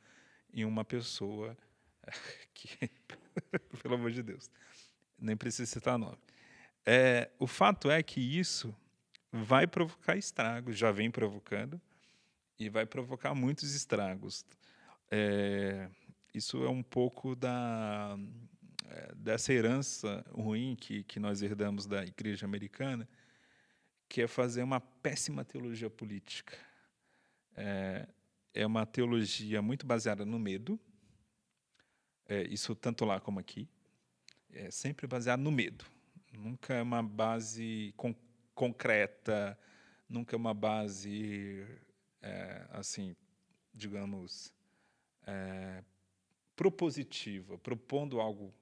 em uma pessoa que, pelo amor de Deus, nem preciso citar nome. O fato é que isso vai provocar estragos, já vem provocando, e vai provocar muitos estragos. Isso é um pouco dessa herança ruim que nós herdamos da igreja americana, que é fazer uma péssima teologia política. É uma teologia muito baseada no medo, isso tanto lá como aqui, é sempre baseado no medo. Nunca é uma base concreta, nunca é uma base, assim, digamos, propositiva, propondo algo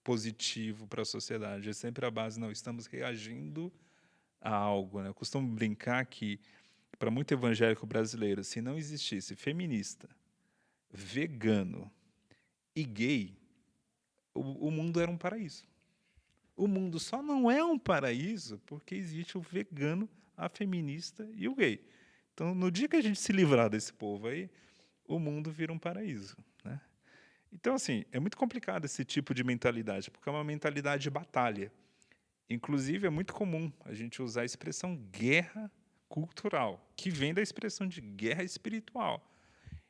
positivo para a sociedade. É sempre a base, não, estamos reagindo a algo. Né? Eu costumo brincar que, para muito evangélico brasileiro, se não existisse feminista, vegano e gay, o mundo era um paraíso. O mundo só não é um paraíso porque existe o vegano, a feminista e o gay. Então, no dia que a gente se livrar desse povo aí, o mundo vira um paraíso. Né? Então, assim, é muito complicado esse tipo de mentalidade, porque é uma mentalidade de batalha. Inclusive, é muito comum a gente usar a expressão guerra cultural, que vem da expressão de guerra espiritual.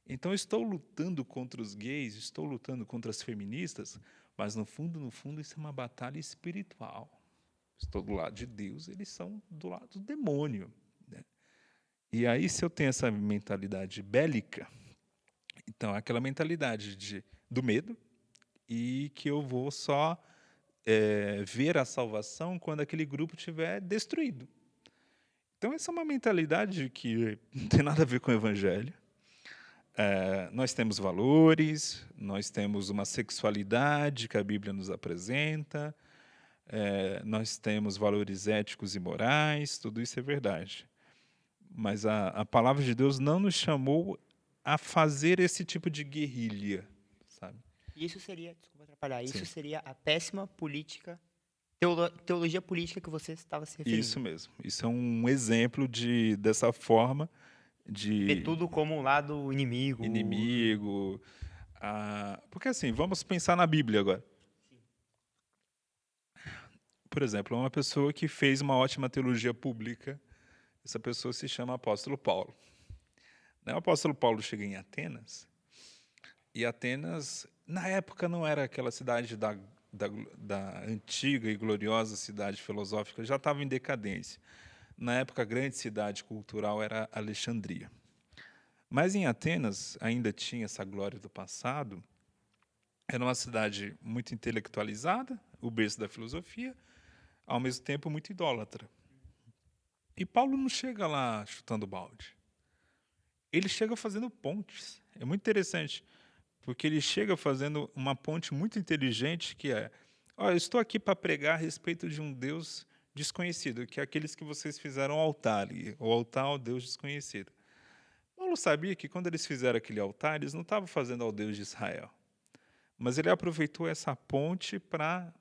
Então, eu estou lutando contra os gays, estou lutando contra as feministas, mas, no fundo, isso é uma batalha espiritual. Estou do lado de Deus, eles são do lado do demônio. Né? E aí, se eu tenho essa mentalidade bélica, então, é aquela mentalidade do medo e que eu vou só ver a salvação quando aquele grupo estiver destruído. Então, essa é uma mentalidade que não tem nada a ver com o evangelho. Nós temos valores, nós temos uma sexualidade que a Bíblia nos apresenta, nós temos valores éticos e morais, tudo isso é verdade. Mas a palavra de Deus não nos chamou a fazer esse tipo de guerrilha, sabe? E isso seria, desculpa atrapalhar, Sim. isso seria a péssima política, teologia política que você estava se referindo. Isso mesmo. Isso é um exemplo dessa forma de Ver tudo como um lado inimigo. Porque assim, vamos pensar na Bíblia agora. Por exemplo, uma pessoa que fez uma ótima teologia pública, essa pessoa se chama Apóstolo Paulo. O apóstolo Paulo chega em Atenas, e Atenas, na época, não era aquela cidade da antiga e gloriosa cidade filosófica, já estava em decadência. Na época, a grande cidade cultural era Alexandria. Mas em Atenas, ainda tinha essa glória do passado, era uma cidade muito intelectualizada, o berço da filosofia, ao mesmo tempo muito idólatra. E Paulo não chega lá chutando balde. Ele chega fazendo pontes. É muito interessante, porque ele chega fazendo uma ponte muito inteligente, que eu estou aqui para pregar a respeito de um Deus desconhecido, que é aqueles que vocês fizeram altar, o altar ao Deus desconhecido. Paulo sabia que quando eles fizeram aquele altar, eles não estavam fazendo ao Deus de Israel. Mas ele aproveitou essa ponte para,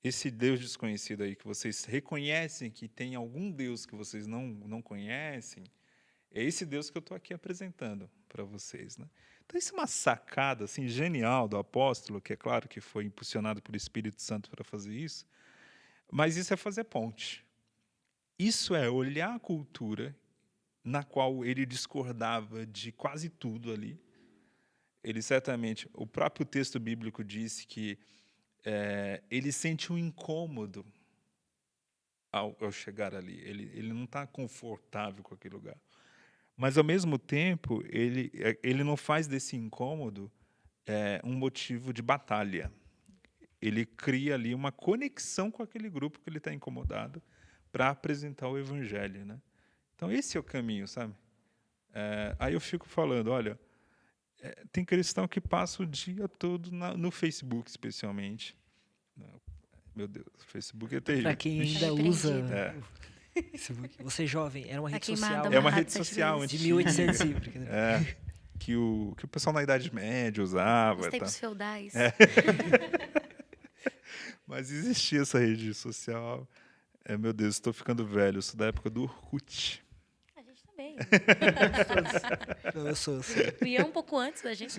esse Deus desconhecido aí, que vocês reconhecem que tem algum Deus que vocês não conhecem, é esse Deus que eu estou aqui apresentando para vocês. Né? Então, isso é uma sacada assim, genial do apóstolo, que é claro que foi impulsionado pelo Espírito Santo para fazer isso, mas isso é fazer ponte. Isso é olhar a cultura na qual ele discordava de quase tudo ali. Ele certamente, o próprio texto bíblico diz que ele sente um incômodo ao chegar ali. Ele não está confortável com aquele lugar. Mas, ao mesmo tempo, ele não faz desse incômodo um motivo de batalha. Ele cria ali uma conexão com aquele grupo que ele está incomodado para apresentar o evangelho. Né? Então, esse é o caminho, sabe? Aí eu fico falando, olha, tem cristão que passa o dia todo no Facebook, especialmente. Meu Deus, o Facebook é terrível. Para quem ainda usa Facebook. Você jovem, era uma Tá rede queimado, social É uma amarrado rede 7 social vezes. de 1800 e... que o pessoal na Idade Média usava. Os Tá? tempos feudais. Mas existia essa rede social. Meu Deus, estou ficando velho. Eu sou da época do Orkut. A gente também. Não, eu sou. O Ian um pouco antes da gente.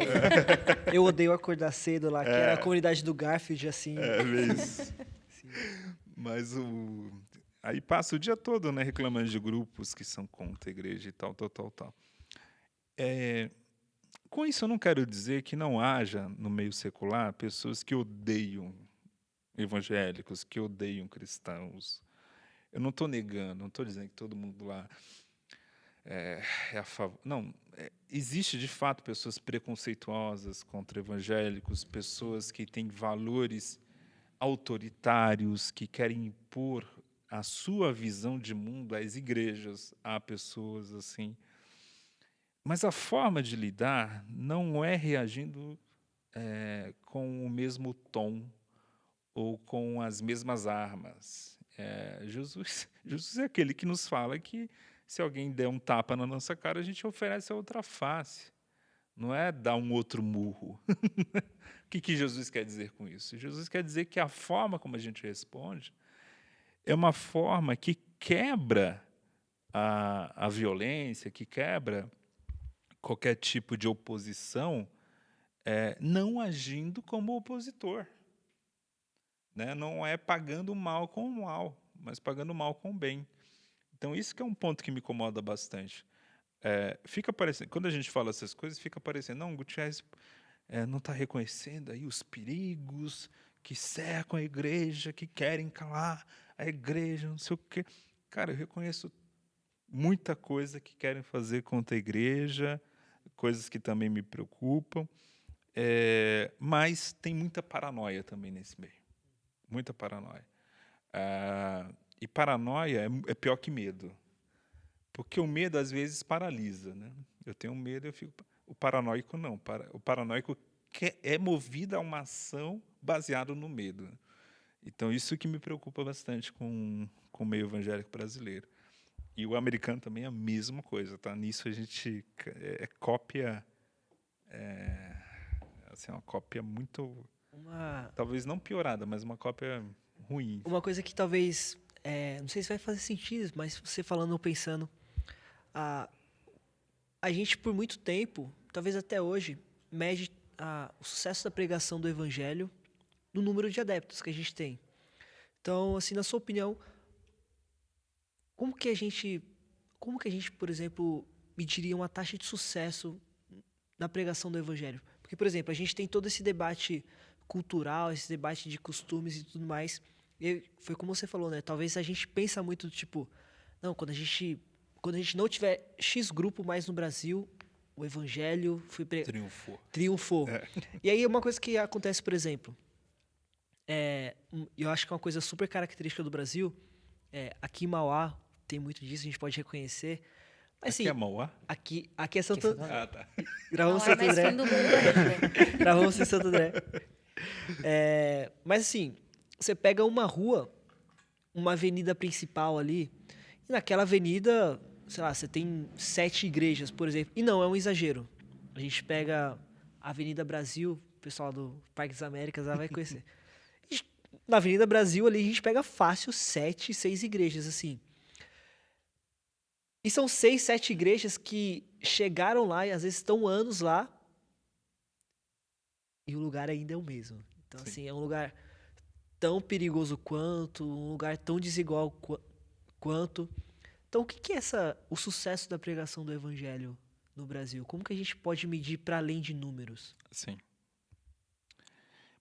Eu odeio acordar cedo lá, que era a comunidade do Garfield, assim. Isso. Mas aí passa o dia todo, né, reclamando de grupos que são contra a igreja e tal. Com isso, eu não quero dizer que não haja, no meio secular, pessoas que odeiam evangélicos, que odeiam cristãos. Eu não estou negando, não estou dizendo que todo mundo lá é a favor. Não, existe, de fato, pessoas preconceituosas contra evangélicos, pessoas que têm valores autoritários, que querem impor a sua visão de mundo às igrejas. Há pessoas assim. Mas a forma de lidar não é reagindo com o mesmo tom ou com as mesmas armas. Jesus é aquele que nos fala que se alguém der um tapa na nossa cara, a gente oferece a outra face. Não é dar um outro murro. O que Jesus quer dizer com isso? Jesus quer dizer que a forma como a gente responde é uma forma que quebra a violência, que quebra qualquer tipo de oposição, não agindo como opositor. Né? Não é pagando o mal com o mal, mas pagando o mal com o bem. Então, isso que é um ponto que me incomoda bastante. Fica parecendo, quando a gente fala essas coisas, fica parecendo, não, Gutierrez não está reconhecendo aí os perigos que cercam a igreja, que querem calar a igreja, não sei o quê. Cara, eu reconheço muita coisa que querem fazer contra a igreja, coisas que também me preocupam, mas tem muita paranoia também nesse meio. Muita paranoia. E paranoia é pior que medo. Porque o medo, às vezes, paralisa. Né? Eu tenho medo, eu fico... O paranoico, não. O paranoico é movido a uma ação baseada no medo. Então, isso que me preocupa bastante com o meio evangélico brasileiro. E o americano também é a mesma coisa. Tá? Nisso, a gente cópia... assim, uma cópia muito... Talvez não piorada, mas uma cópia ruim. Uma coisa que talvez... não sei se vai fazer sentido, mas você falando ou pensando... A gente, por muito tempo, talvez até hoje, mede o sucesso da pregação do evangelho no número de adeptos que a gente tem. Então, assim, na sua opinião, como que a gente, por exemplo, mediria uma taxa de sucesso na pregação do evangelho? Porque, por exemplo, a gente tem todo esse debate cultural, esse debate de costumes e tudo mais. E foi como você falou, né? Talvez a gente pensa muito, tipo, não, quando a gente não tiver X grupo mais no Brasil, o evangelho triunfou. E aí uma coisa que acontece, por exemplo, eu acho que é uma coisa super característica do Brasil, aqui em Mauá tem muito disso, a gente pode reconhecer. Mas, aqui é Mauá? Aqui é Santo André. Tá. Gravamos em Santo André. Gravamos em Santo André. Mas assim, você pega uma rua, uma avenida principal ali, e naquela avenida, sei lá, você tem 7 igrejas, por exemplo. E não, é um exagero. A gente pega a Avenida Brasil, o pessoal do Parque das Américas lá vai conhecer. Na Avenida Brasil ali a gente pega fácil 7, 6 igrejas, assim. E são 6, 7 igrejas que chegaram lá e às vezes estão anos lá e o lugar ainda é o mesmo. Então, Sim. assim, é um lugar tão perigoso quanto, um lugar tão desigual quanto. Então, o que é o sucesso da pregação do evangelho no Brasil? Como que a gente pode medir para além de números? Sim.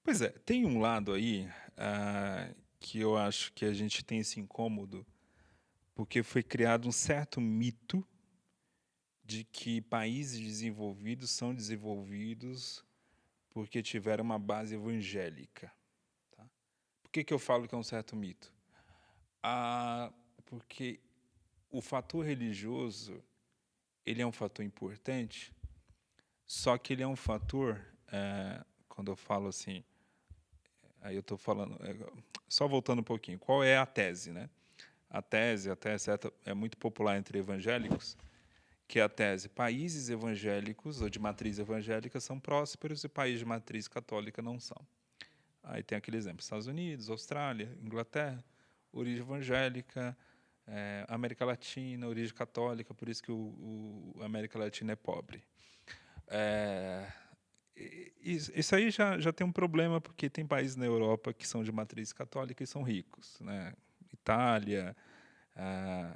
Pois tem um lado aí que eu acho que a gente tem esse incômodo, porque foi criado um certo mito de que países desenvolvidos são desenvolvidos porque tiveram uma base evangélica. Tá? Por que eu falo que é um certo mito? Porque o fator religioso ele é um fator importante, só que ele é um fator, quando eu falo assim, aí eu estou falando, só voltando um pouquinho, qual é a tese? Né? A tese é muito popular entre evangélicos, que é a tese: países evangélicos ou de matriz evangélica são prósperos e países de matriz católica não são. Aí tem aquele exemplo: Estados Unidos, Austrália, Inglaterra, origem evangélica, América Latina, origem católica, por isso que a América Latina é pobre. Isso aí já tem um problema, porque tem países na Europa que são de matriz católica e são ricos, né? Itália,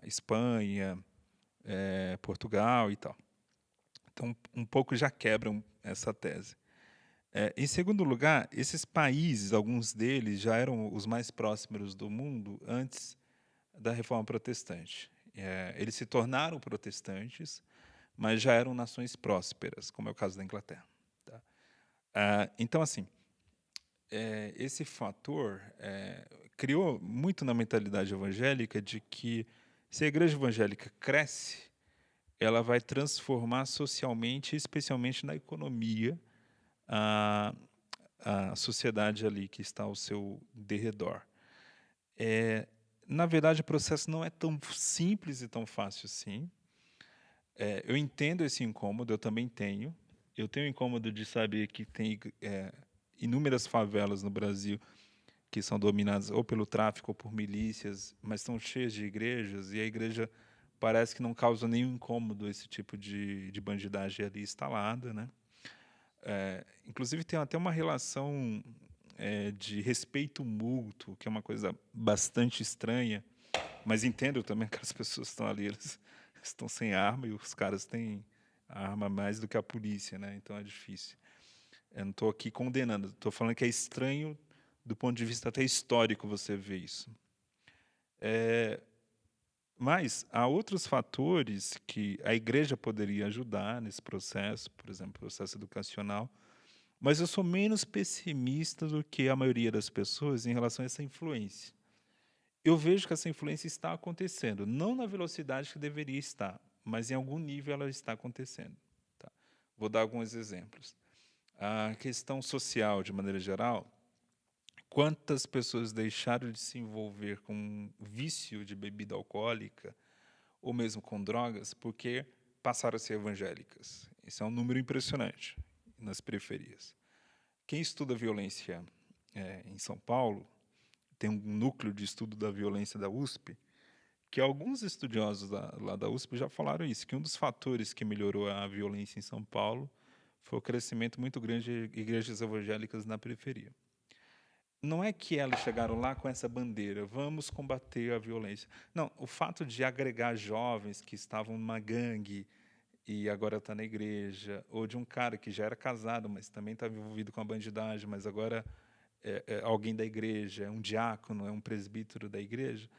Espanha, Portugal e tal. Então, um pouco já quebram essa tese. Em segundo lugar, esses países, alguns deles, já eram os mais prósperos do mundo antes da Reforma Protestante. Eles se tornaram protestantes, mas já eram nações prósperas, como é o caso da Inglaterra. Tá? Então, assim, esse fator criou muito na mentalidade evangélica de que, se a igreja evangélica cresce, ela vai transformar socialmente, especialmente na economia, a sociedade ali que está ao seu derredor. Na verdade, o processo não é tão simples e tão fácil assim. Eu entendo esse incômodo, eu também tenho. Eu tenho o incômodo de saber que tem inúmeras favelas no Brasil que são dominadas ou pelo tráfico ou por milícias, mas estão cheias de igrejas, e a igreja parece que não causa nenhum incômodo esse tipo de bandidagem ali instalada, né? Inclusive, tem até uma relação de respeito mútuo, que é uma coisa bastante estranha, mas entendo também que as pessoas estão ali, eles estão sem arma, e os caras têm arma mais do que a polícia, né? Então é difícil. Eu não estou aqui condenando, estou falando que é estranho do ponto de vista até histórico você ver isso. Mas há outros fatores que a igreja poderia ajudar nesse processo, por exemplo, processo educacional, mas eu sou menos pessimista do que a maioria das pessoas em relação a essa influência. Eu vejo que essa influência está acontecendo, não na velocidade que deveria estar, mas em algum nível ela está acontecendo. Tá? Vou dar alguns exemplos. A questão social, de maneira geral, quantas pessoas deixaram de se envolver com vício de bebida alcoólica ou mesmo com drogas porque passaram a ser evangélicas? Isso é um número impressionante nas periferias. Quem estuda violência em São Paulo, tem um núcleo de estudo da violência da USP, que alguns estudiosos lá da USP já falaram isso, que um dos fatores que melhorou a violência em São Paulo foi o crescimento muito grande de igrejas evangélicas na periferia. Não é que elas chegaram lá com essa bandeira, vamos combater a violência. Não, o fato de agregar jovens que estavam numa gangue e agora está na igreja, ou de um cara que já era casado, mas também estava envolvido com a bandidagem, mas agora é alguém da igreja, é um diácono, é um presbítero da igreja,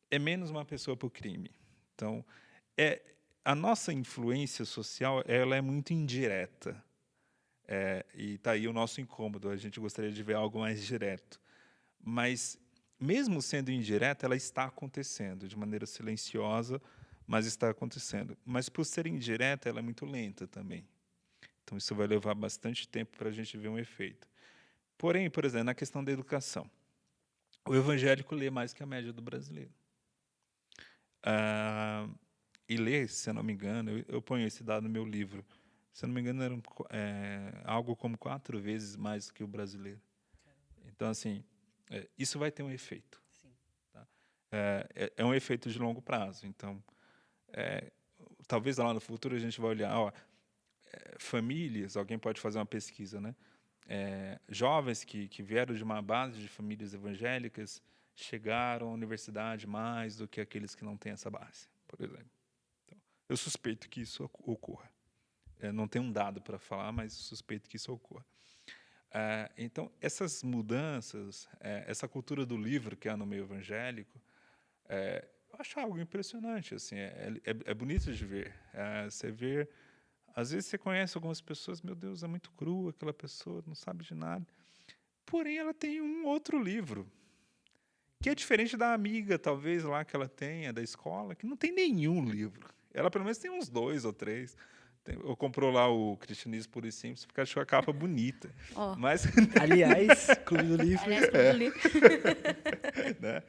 é menos uma pessoa por crime. Então, a nossa influência social ela é muito indireta. E está aí o nosso incômodo, a gente gostaria de ver algo mais direto. Mas, mesmo sendo indireta, ela está acontecendo, de maneira silenciosa, mas está acontecendo. Mas, por ser indireta, ela é muito lenta também. Então, isso vai levar bastante tempo para a gente ver um efeito. Porém, por exemplo, na questão da educação, o evangélico lê mais que a média do brasileiro. E lê, se eu não me engano, eu ponho esse dado no meu livro, se eu não me engano, era algo como 4 vezes mais do que o brasileiro. Então, assim, isso vai ter um efeito. Tá? É um efeito de longo prazo. Então, talvez lá no futuro a gente vai olhar, famílias, alguém pode fazer uma pesquisa, né? Jovens que vieram de uma base de famílias evangélicas chegaram à universidade mais do que aqueles que não têm essa base, por exemplo. Então, eu suspeito que isso ocorra. Não tenho um dado para falar, mas suspeito que isso ocorra. Então, essas mudanças, essa cultura do livro que há no meio evangélico, eu acho algo impressionante. Assim, é bonito de ver. Você vê, às vezes você conhece algumas pessoas, meu Deus, é muito crua aquela pessoa, não sabe de nada. Porém, ela tem um outro livro, que é diferente da amiga, talvez, lá que ela tenha, da escola, que não tem nenhum livro. Ela, pelo menos, tem uns 2 ou 3. Eu comprou lá o Cristianismo Puro e Simples porque achou a capa bonita. Ó, Mas, Aliás, Clube do Livro. aliás, Clube do Livro. né,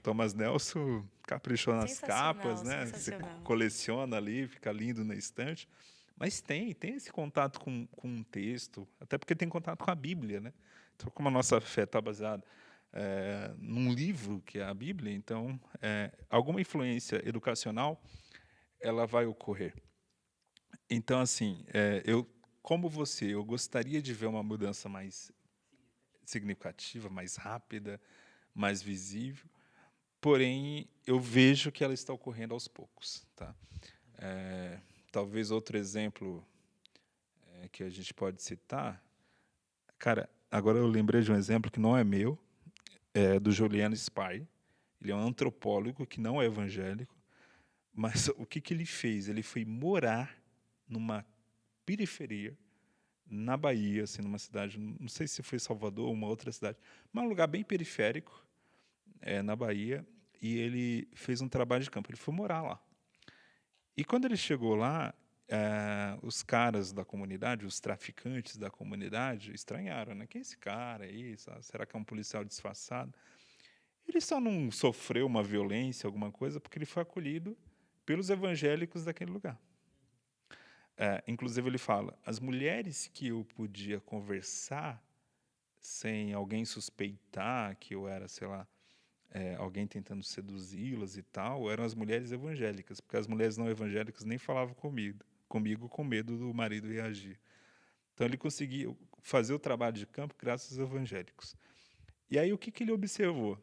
Thomas Nelson caprichou nas Sensacional, capas, né? Você sensacional. coleciona ali, fica lindo na estante. Mas tem esse contato com um texto, até porque tem contato com a Bíblia, né? Então, como a nossa fé está baseada num livro que é a Bíblia, então alguma influência educacional ela vai ocorrer. Então, assim, como você, eu gostaria de ver uma mudança mais significativa, mais rápida, mais visível, porém, eu vejo que ela está ocorrendo aos poucos. Tá? Talvez outro exemplo que a gente pode citar, cara, agora eu lembrei de um exemplo que não é meu, é do Julian Spy. Ele é um antropólogo que não é evangélico, mas o que ele fez? Ele foi morar numa periferia, na Bahia, assim, numa cidade, não sei se foi Salvador ou uma outra cidade, mas um lugar bem periférico, na Bahia, e ele fez um trabalho de campo. Ele foi morar lá. E quando ele chegou lá, os caras da comunidade, os traficantes da comunidade, estranharam, né? Quem é esse cara aí? Será que é um policial disfarçado? Ele só não sofreu uma violência, alguma coisa, porque ele foi acolhido pelos evangélicos daquele lugar. Inclusive, ele fala, as mulheres que eu podia conversar sem alguém suspeitar que eu era, sei lá, alguém tentando seduzi-las e tal, eram as mulheres evangélicas, porque as mulheres não evangélicas nem falavam comigo com medo do marido reagir. Então, ele conseguiu fazer o trabalho de campo graças aos evangélicos. E aí, o que ele observou?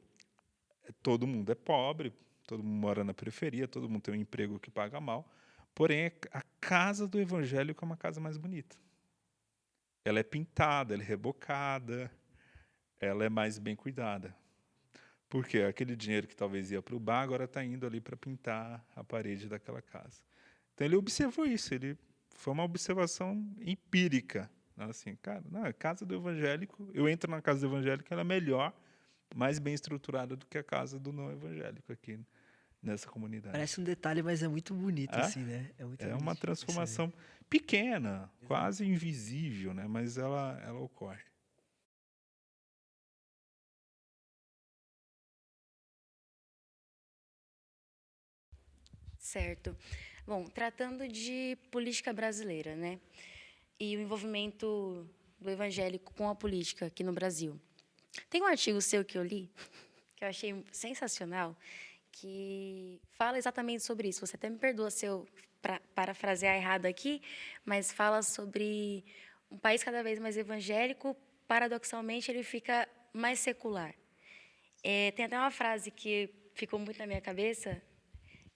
Todo mundo é pobre, todo mundo mora na periferia, todo mundo tem um emprego que paga mal, porém, a casa do evangélico é uma casa mais bonita. Ela é pintada, ela é rebocada, ela é mais bem cuidada. Por quê? Aquele dinheiro que talvez ia para o bar, agora está indo ali para pintar a parede daquela casa. Então, ele observou isso, foi uma observação empírica. Assim, cara, a casa do evangélico, eu entro na casa do evangélico, ela é melhor, mais bem estruturada do que a casa do não evangélico aqui nessa comunidade. Parece um detalhe, mas é muito bonito, assim, né? É uma transformação pequena, quase invisível, né? Mas ela ocorre. Certo. Bom, tratando de política brasileira, né? E o envolvimento do evangélico com a política aqui no Brasil. Tem um artigo seu que eu li, que eu achei sensacional, que fala exatamente sobre isso. Você até me perdoa se eu parafrasear errado aqui, mas fala sobre um país cada vez mais evangélico, paradoxalmente, ele fica mais secular. Tem até uma frase que ficou muito na minha cabeça,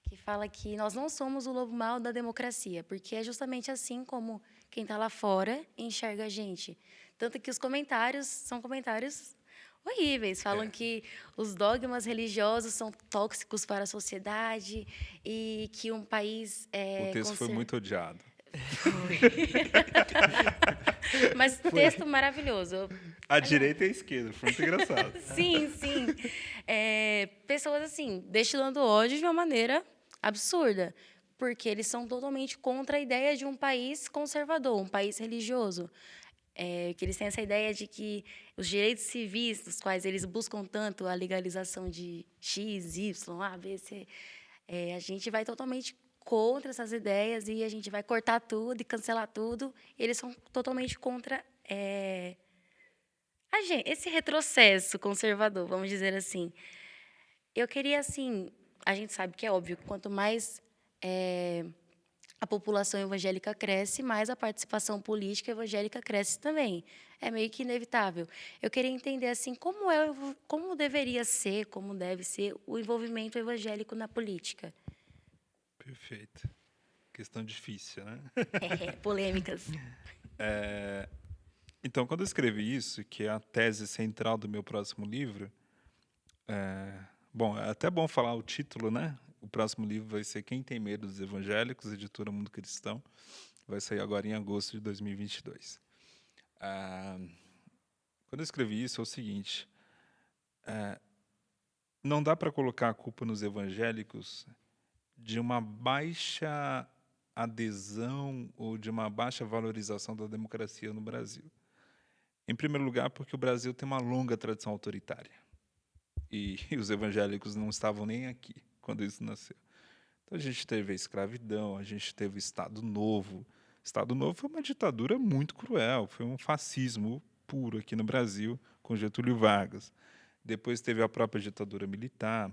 que fala que nós não somos o lobo mau da democracia, porque é justamente assim como quem está lá fora enxerga a gente. Tanto que os comentários são comentários horríveis, falam que os dogmas religiosos são tóxicos para a sociedade e que um país... O texto foi muito odiado. Mas texto maravilhoso. A direita e a esquerda, foi muito engraçado. Sim. Pessoas, assim, destilando ódio de uma maneira absurda, porque eles são totalmente contra a ideia de um país conservador, um país religioso. Que eles têm essa ideia de que os direitos civis, dos quais eles buscam tanto a legalização de X, Y, A, B, C, a gente vai totalmente contra essas ideias e a gente vai cortar tudo e cancelar tudo. Eles são totalmente contra esse retrocesso conservador, vamos dizer assim. Eu queria, assim, a gente sabe que é óbvio que quanto mais a população evangélica cresce, mais a participação política evangélica cresce também. É meio que inevitável. Eu queria entender assim como deveria ser, como deve ser o envolvimento evangélico na política. Perfeito. Questão difícil, né? Polêmicas. Então, quando eu escrevi isso, que é a tese central do meu próximo livro, bom, é até bom falar o título, né? O próximo livro vai ser Quem Tem Medo dos Evangélicos, editora Mundo Cristão. Vai sair agora em agosto de 2022. Quando eu escrevi isso, é o seguinte. Não dá para colocar a culpa nos evangélicos de uma baixa adesão ou de uma baixa valorização da democracia no Brasil. Em primeiro lugar, porque o Brasil tem uma longa tradição autoritária. E os evangélicos não estavam nem aqui quando isso nasceu. Então, a gente teve a escravidão, a gente teve o Estado Novo. O Estado Novo foi uma ditadura muito cruel, foi um fascismo puro aqui no Brasil, com Getúlio Vargas. Depois teve a própria ditadura militar.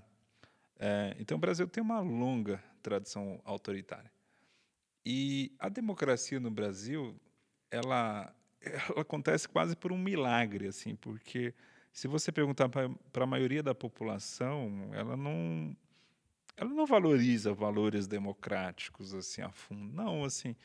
Então, o Brasil tem uma longa tradição autoritária. E a democracia no Brasil, ela acontece quase por um milagre, assim, porque se você perguntar para a maioria da população, ela não valoriza valores democráticos assim a fundo, não, assim.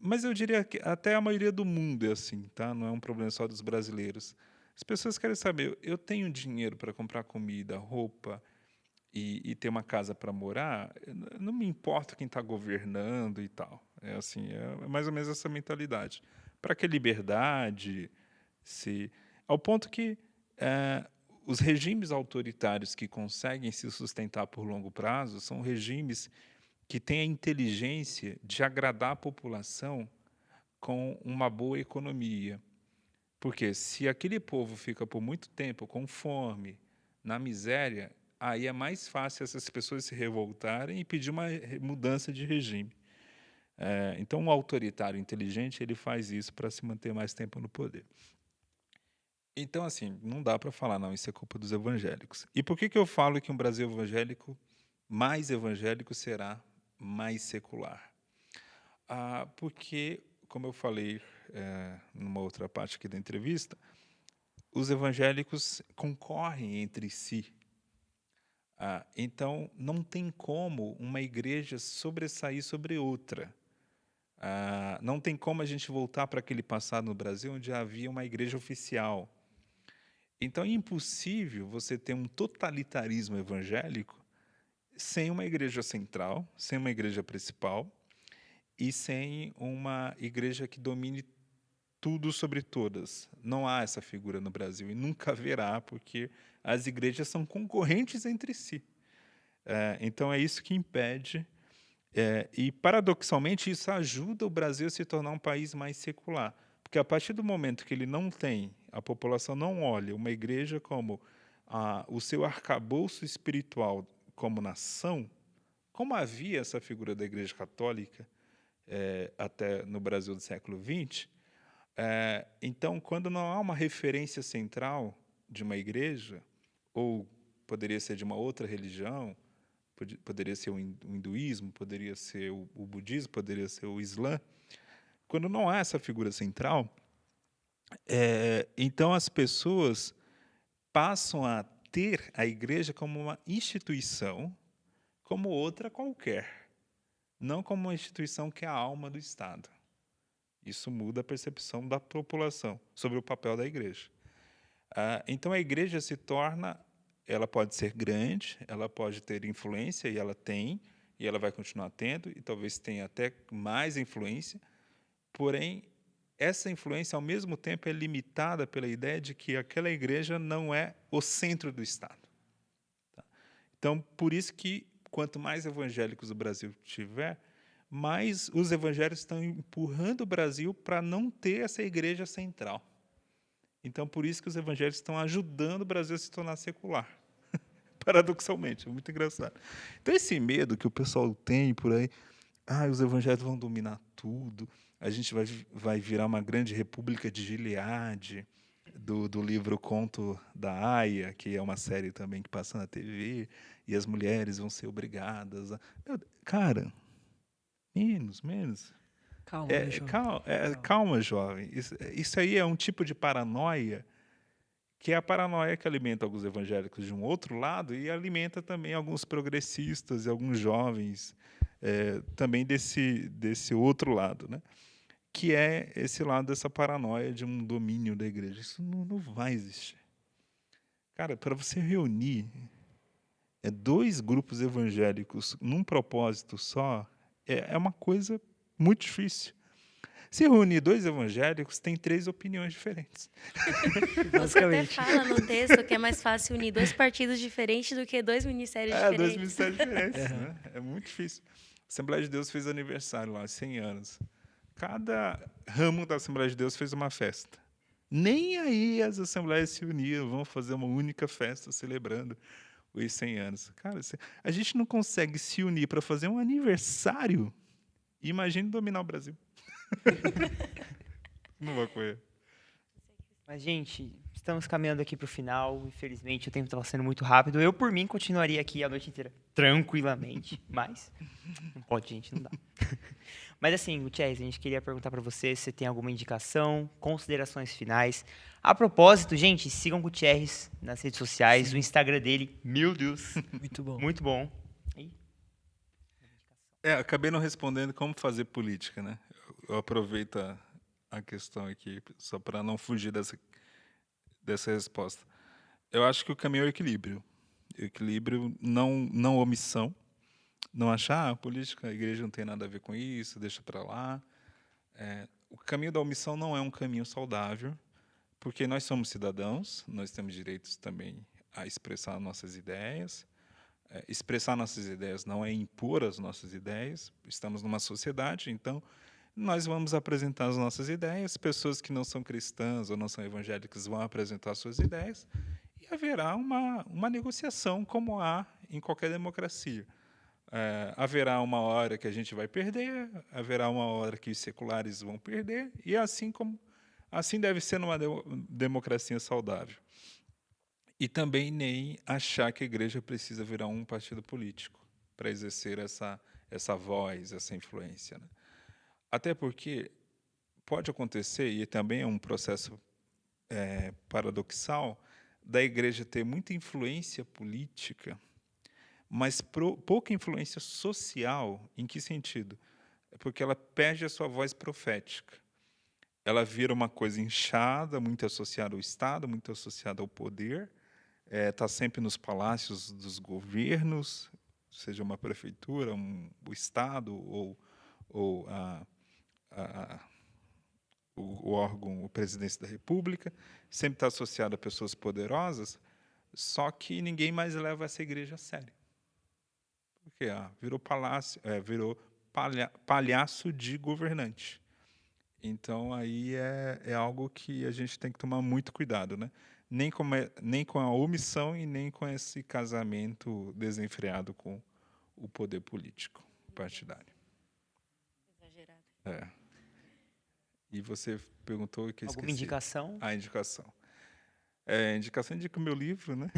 Mas eu diria que até a maioria do mundo é assim, tá? Não é um problema só dos brasileiros. As pessoas querem saber, eu tenho dinheiro para comprar comida, roupa e ter uma casa para morar, não me importa quem está governando e tal. É assim, é mais ou menos essa mentalidade. Para que liberdade? Ao ponto que os regimes autoritários que conseguem se sustentar por longo prazo são regimes que têm a inteligência de agradar a população com uma boa economia. Porque se aquele povo fica por muito tempo com fome, na miséria, aí é mais fácil essas pessoas se revoltarem e pedir uma mudança de regime. Então, um autoritário inteligente ele faz isso para se manter mais tempo no poder. Então, assim, não dá para falar, não, isso é culpa dos evangélicos. E por que eu falo que um Brasil mais evangélico será mais secular? Porque, como eu falei numa outra parte aqui da entrevista, os evangélicos concorrem entre si. Então, não tem como uma igreja sobressair sobre outra. Não tem como a gente voltar para aquele passado no Brasil onde havia uma igreja oficial. Então, é impossível você ter um totalitarismo evangélico sem uma igreja central, sem uma igreja principal e sem uma igreja que domine tudo sobre todas. Não há essa figura no Brasil e nunca haverá, porque as igrejas são concorrentes entre si. Então, é isso que impede. E, paradoxalmente, isso ajuda o Brasil a se tornar um país mais secular. Porque, a partir do momento que ele não tem, a população não olha uma igreja como o seu arcabouço espiritual como nação, como havia essa figura da Igreja Católica até no Brasil do século XX, então, quando não há uma referência central de uma igreja, ou poderia ser de uma outra religião, poderia ser o hinduísmo, poderia ser o budismo, poderia ser o islã. Quando não há essa figura central, então as pessoas passam a ter a igreja como uma instituição, como outra qualquer, não como uma instituição que é a alma do Estado. Isso muda a percepção da população sobre o papel da igreja. Então a igreja se torna, ela pode ser grande, ela pode ter influência, e ela tem, e ela vai continuar tendo, e talvez tenha até mais influência, porém, essa influência, ao mesmo tempo, é limitada pela ideia de que aquela igreja não é o centro do Estado. Tá? Então, por isso que, quanto mais evangélicos o Brasil tiver, mais os evangélicos estão empurrando o Brasil para não ter essa igreja central. Então, por isso que os evangélicos estão ajudando o Brasil a se tornar secular. Paradoxalmente, é muito engraçado. Então, esse medo que o pessoal tem por aí, os evangélicos vão dominar tudo, a gente vai virar uma grande república de Gileade, do livro Conto da Aia, que é uma série também que passa na TV, e as mulheres vão ser obrigadas a... Cara, menos. Calma, jovem. Calma, jovem. Isso aí é um tipo de paranoia, que é a paranoia que alimenta alguns evangélicos de um outro lado e alimenta também alguns progressistas e alguns jovens também desse outro lado, né? Que é esse lado dessa paranoia de um domínio da igreja. Isso não vai existir. Cara, para você reunir 2 grupos evangélicos num propósito só, é uma coisa muito difícil. Se reunir 2 evangélicos, tem 3 opiniões diferentes. Você até fala no texto que é mais fácil unir 2 partidos diferentes do que 2 ministérios diferentes. 2 ministérios diferentes. Né? É muito difícil. Assembleia de Deus fez aniversário lá, 100 anos. Cada ramo da Assembleia de Deus fez uma festa. Nem aí as assembleias se uniam, vão fazer uma única festa celebrando os 100 anos. Cara, a gente não consegue se unir para fazer um aniversário. Imagine dominar o Brasil. Não coisa. Mas, gente, estamos caminhando aqui para o final. Infelizmente, o tempo estava sendo muito rápido. Eu, por mim, continuaria aqui a noite inteira, tranquilamente. Mas não pode, gente, não dá. Mas, assim, Gutierrez, a gente queria perguntar para você se tem alguma indicação, considerações finais. A propósito, gente, sigam o Gutierrez nas redes sociais. O Instagram dele, meu Deus, Muito bom. muito bom. E Acabei não respondendo como fazer política, né? Eu aproveito a questão aqui, só para não fugir dessa resposta. Eu acho que o caminho é o equilíbrio. Equilíbrio, não omissão. Não achar, política, a igreja não tem nada a ver com isso, deixa para lá. O caminho da omissão não é um caminho saudável, porque nós somos cidadãos, nós temos direitos também a expressar nossas ideias. Expressar nossas ideias não é impor as nossas ideias. Estamos numa sociedade, então nós vamos apresentar as nossas ideias. Pessoas que não são cristãs ou não são evangélicas vão apresentar suas ideias e haverá uma negociação, como há em qualquer democracia. Haverá uma hora que a gente vai perder, haverá uma hora que os seculares vão perder, e assim deve ser numa democracia saudável. E também nem achar que a igreja precisa virar um partido político para exercer essa voz, essa influência, né? Até porque pode acontecer, e também é um processo paradoxal, da igreja ter muita influência política, mas pouca influência social. Em que sentido? Porque ela perde a sua voz profética. Ela vira uma coisa inchada, muito associada ao Estado, muito associada ao poder, está sempre nos palácios dos governos, seja uma prefeitura, o Estado ou o órgão, a presidência da República, sempre está associado a pessoas poderosas, só que ninguém mais leva essa igreja a sério. Porque virou palhaço de governante. Então, aí é algo que a gente tem que tomar muito cuidado, né? Nem com a omissão e nem com esse casamento desenfreado com o poder político partidário. Exagerado. E você perguntou que eu esqueci. alguma indicação? A indicação. Indicação indica o meu livro, né?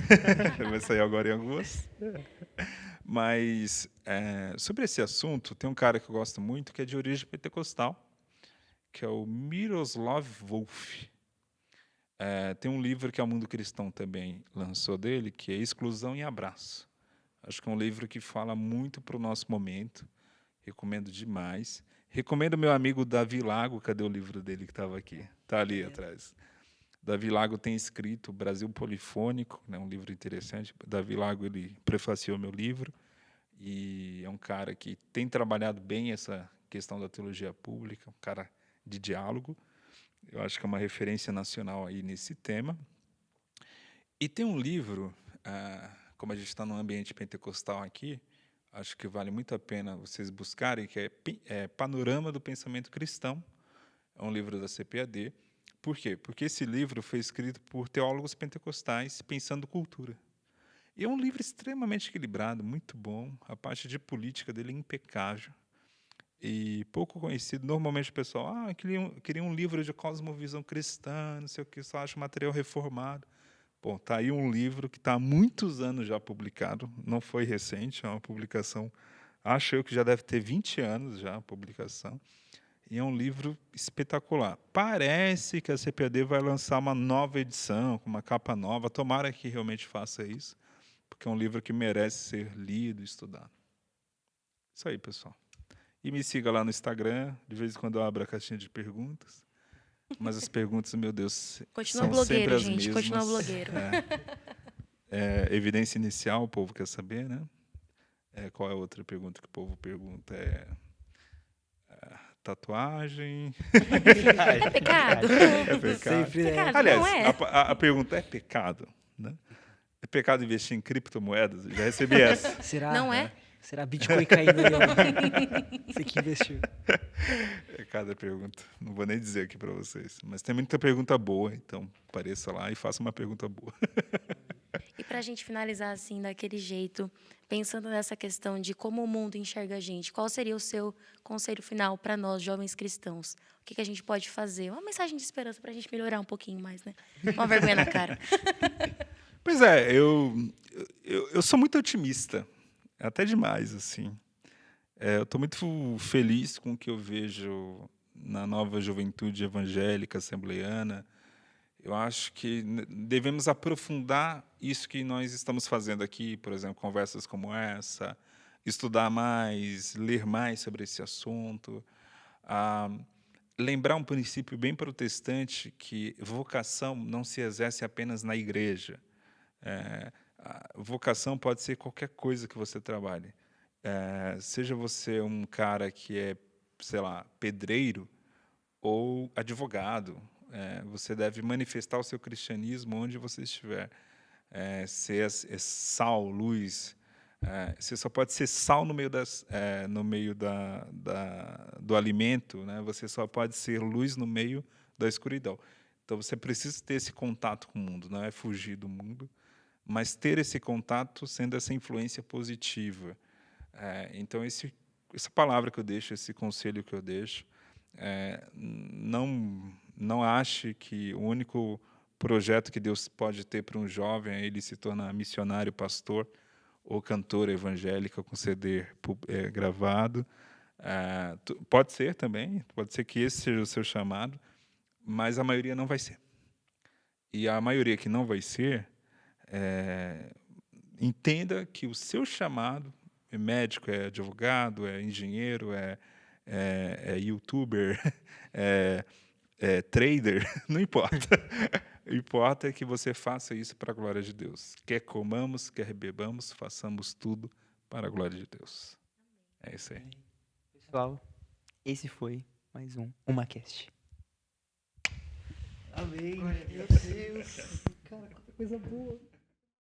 Vai sair agora em agosto. Mas, sobre esse assunto, tem um cara que eu gosto muito, que é de origem pentecostal, que é o Miroslav Volf. Tem um livro que o Mundo Cristão também lançou dele, que é Exclusão e Abraço. Acho que é um livro que fala muito para o nosso momento. Recomendo demais. Recomendo meu amigo Davi Lago. Cadê o livro dele que estava aqui? Está ali atrás. Davi Lago tem escrito Brasil Polifônico, né, um livro interessante. Davi Lago, ele prefaciou meu livro. E é um cara que tem trabalhado bem essa questão da teologia pública, um cara de diálogo. Eu acho que é uma referência nacional aí nesse tema. E tem um livro, como a gente está num ambiente pentecostal aqui, acho que vale muito a pena vocês buscarem, que é Panorama do Pensamento Cristão. É um livro da CPAD. Por quê? Porque esse livro foi escrito por teólogos pentecostais pensando cultura. E é um livro extremamente equilibrado, muito bom. A parte de política dele é impecável. E pouco conhecido. Normalmente o pessoal queria um livro de cosmovisão cristã, não sei o que, só acha material reformado. Bom, está aí um livro que está há muitos anos já publicado, não foi recente, é uma publicação, acho eu que já deve ter 20 anos já a publicação, e é um livro espetacular. Parece que a CPAD vai lançar uma nova edição, com uma capa nova, tomara que realmente faça isso, porque é um livro que merece ser lido e estudado. Isso aí, pessoal. E me siga lá no Instagram, de vez em quando eu abro a caixinha de perguntas. Mas as perguntas, meu Deus, Continua são sempre blogueiro, as gente. mesmas. Continua blogueiro. Evidência inicial, o povo quer saber, né? Qual é a outra pergunta que o povo pergunta? Tatuagem? É pecado. É pecado. Sempre é. Pecado, Aliás, não é? a pergunta é pecado, né? É pecado investir em criptomoedas? Já recebi essa. Será? Não é? Será Bitcoin caindo aí, ó. Você que investiu. É cada pergunta. Não vou nem dizer aqui para vocês. Mas tem muita pergunta boa, então apareça lá e faça uma pergunta boa. E para a gente finalizar assim, daquele jeito, pensando nessa questão de como o mundo enxerga a gente, qual seria o seu conselho final para nós, jovens cristãos? O que a gente pode fazer? Uma mensagem de esperança para a gente melhorar um pouquinho mais, né? Uma vergonha na cara. Pois é, eu sou muito otimista. Até demais, assim. Eu estou muito feliz com o que eu vejo na nova juventude evangélica, assembleiana. Eu acho que devemos aprofundar isso que nós estamos fazendo aqui, por exemplo, conversas como essa, estudar mais, ler mais sobre esse assunto, lembrar um princípio bem protestante que vocação não se exerce apenas na igreja. A vocação pode ser qualquer coisa que você trabalhe. Seja você um cara que é, sei lá, pedreiro ou advogado, você deve manifestar o seu cristianismo onde você estiver. Ser sal, luz. Você só pode ser sal no meio, do alimento, né? Você só pode ser luz no meio da escuridão. Então, você precisa ter esse contato com o mundo, não é fugir do mundo, mas ter esse contato sendo essa influência positiva. Então, essa palavra que eu deixo, esse conselho que eu deixo, não ache que o único projeto que Deus pode ter para um jovem é ele se tornar missionário, pastor ou cantor evangélica com CD gravado. Pode ser também, pode ser que esse seja o seu chamado, mas a maioria não vai ser. E a maioria que não vai ser, entenda que o seu chamado é médico, é advogado, é engenheiro, é youtuber, trader, não importa. O que importa é que você faça isso para a glória de Deus. Quer comamos, quer bebamos, façamos tudo para a glória de Deus. É isso aí. Pessoal, esse foi mais um UmaCast. Amém. Meu Deus. Cara, quanta coisa boa.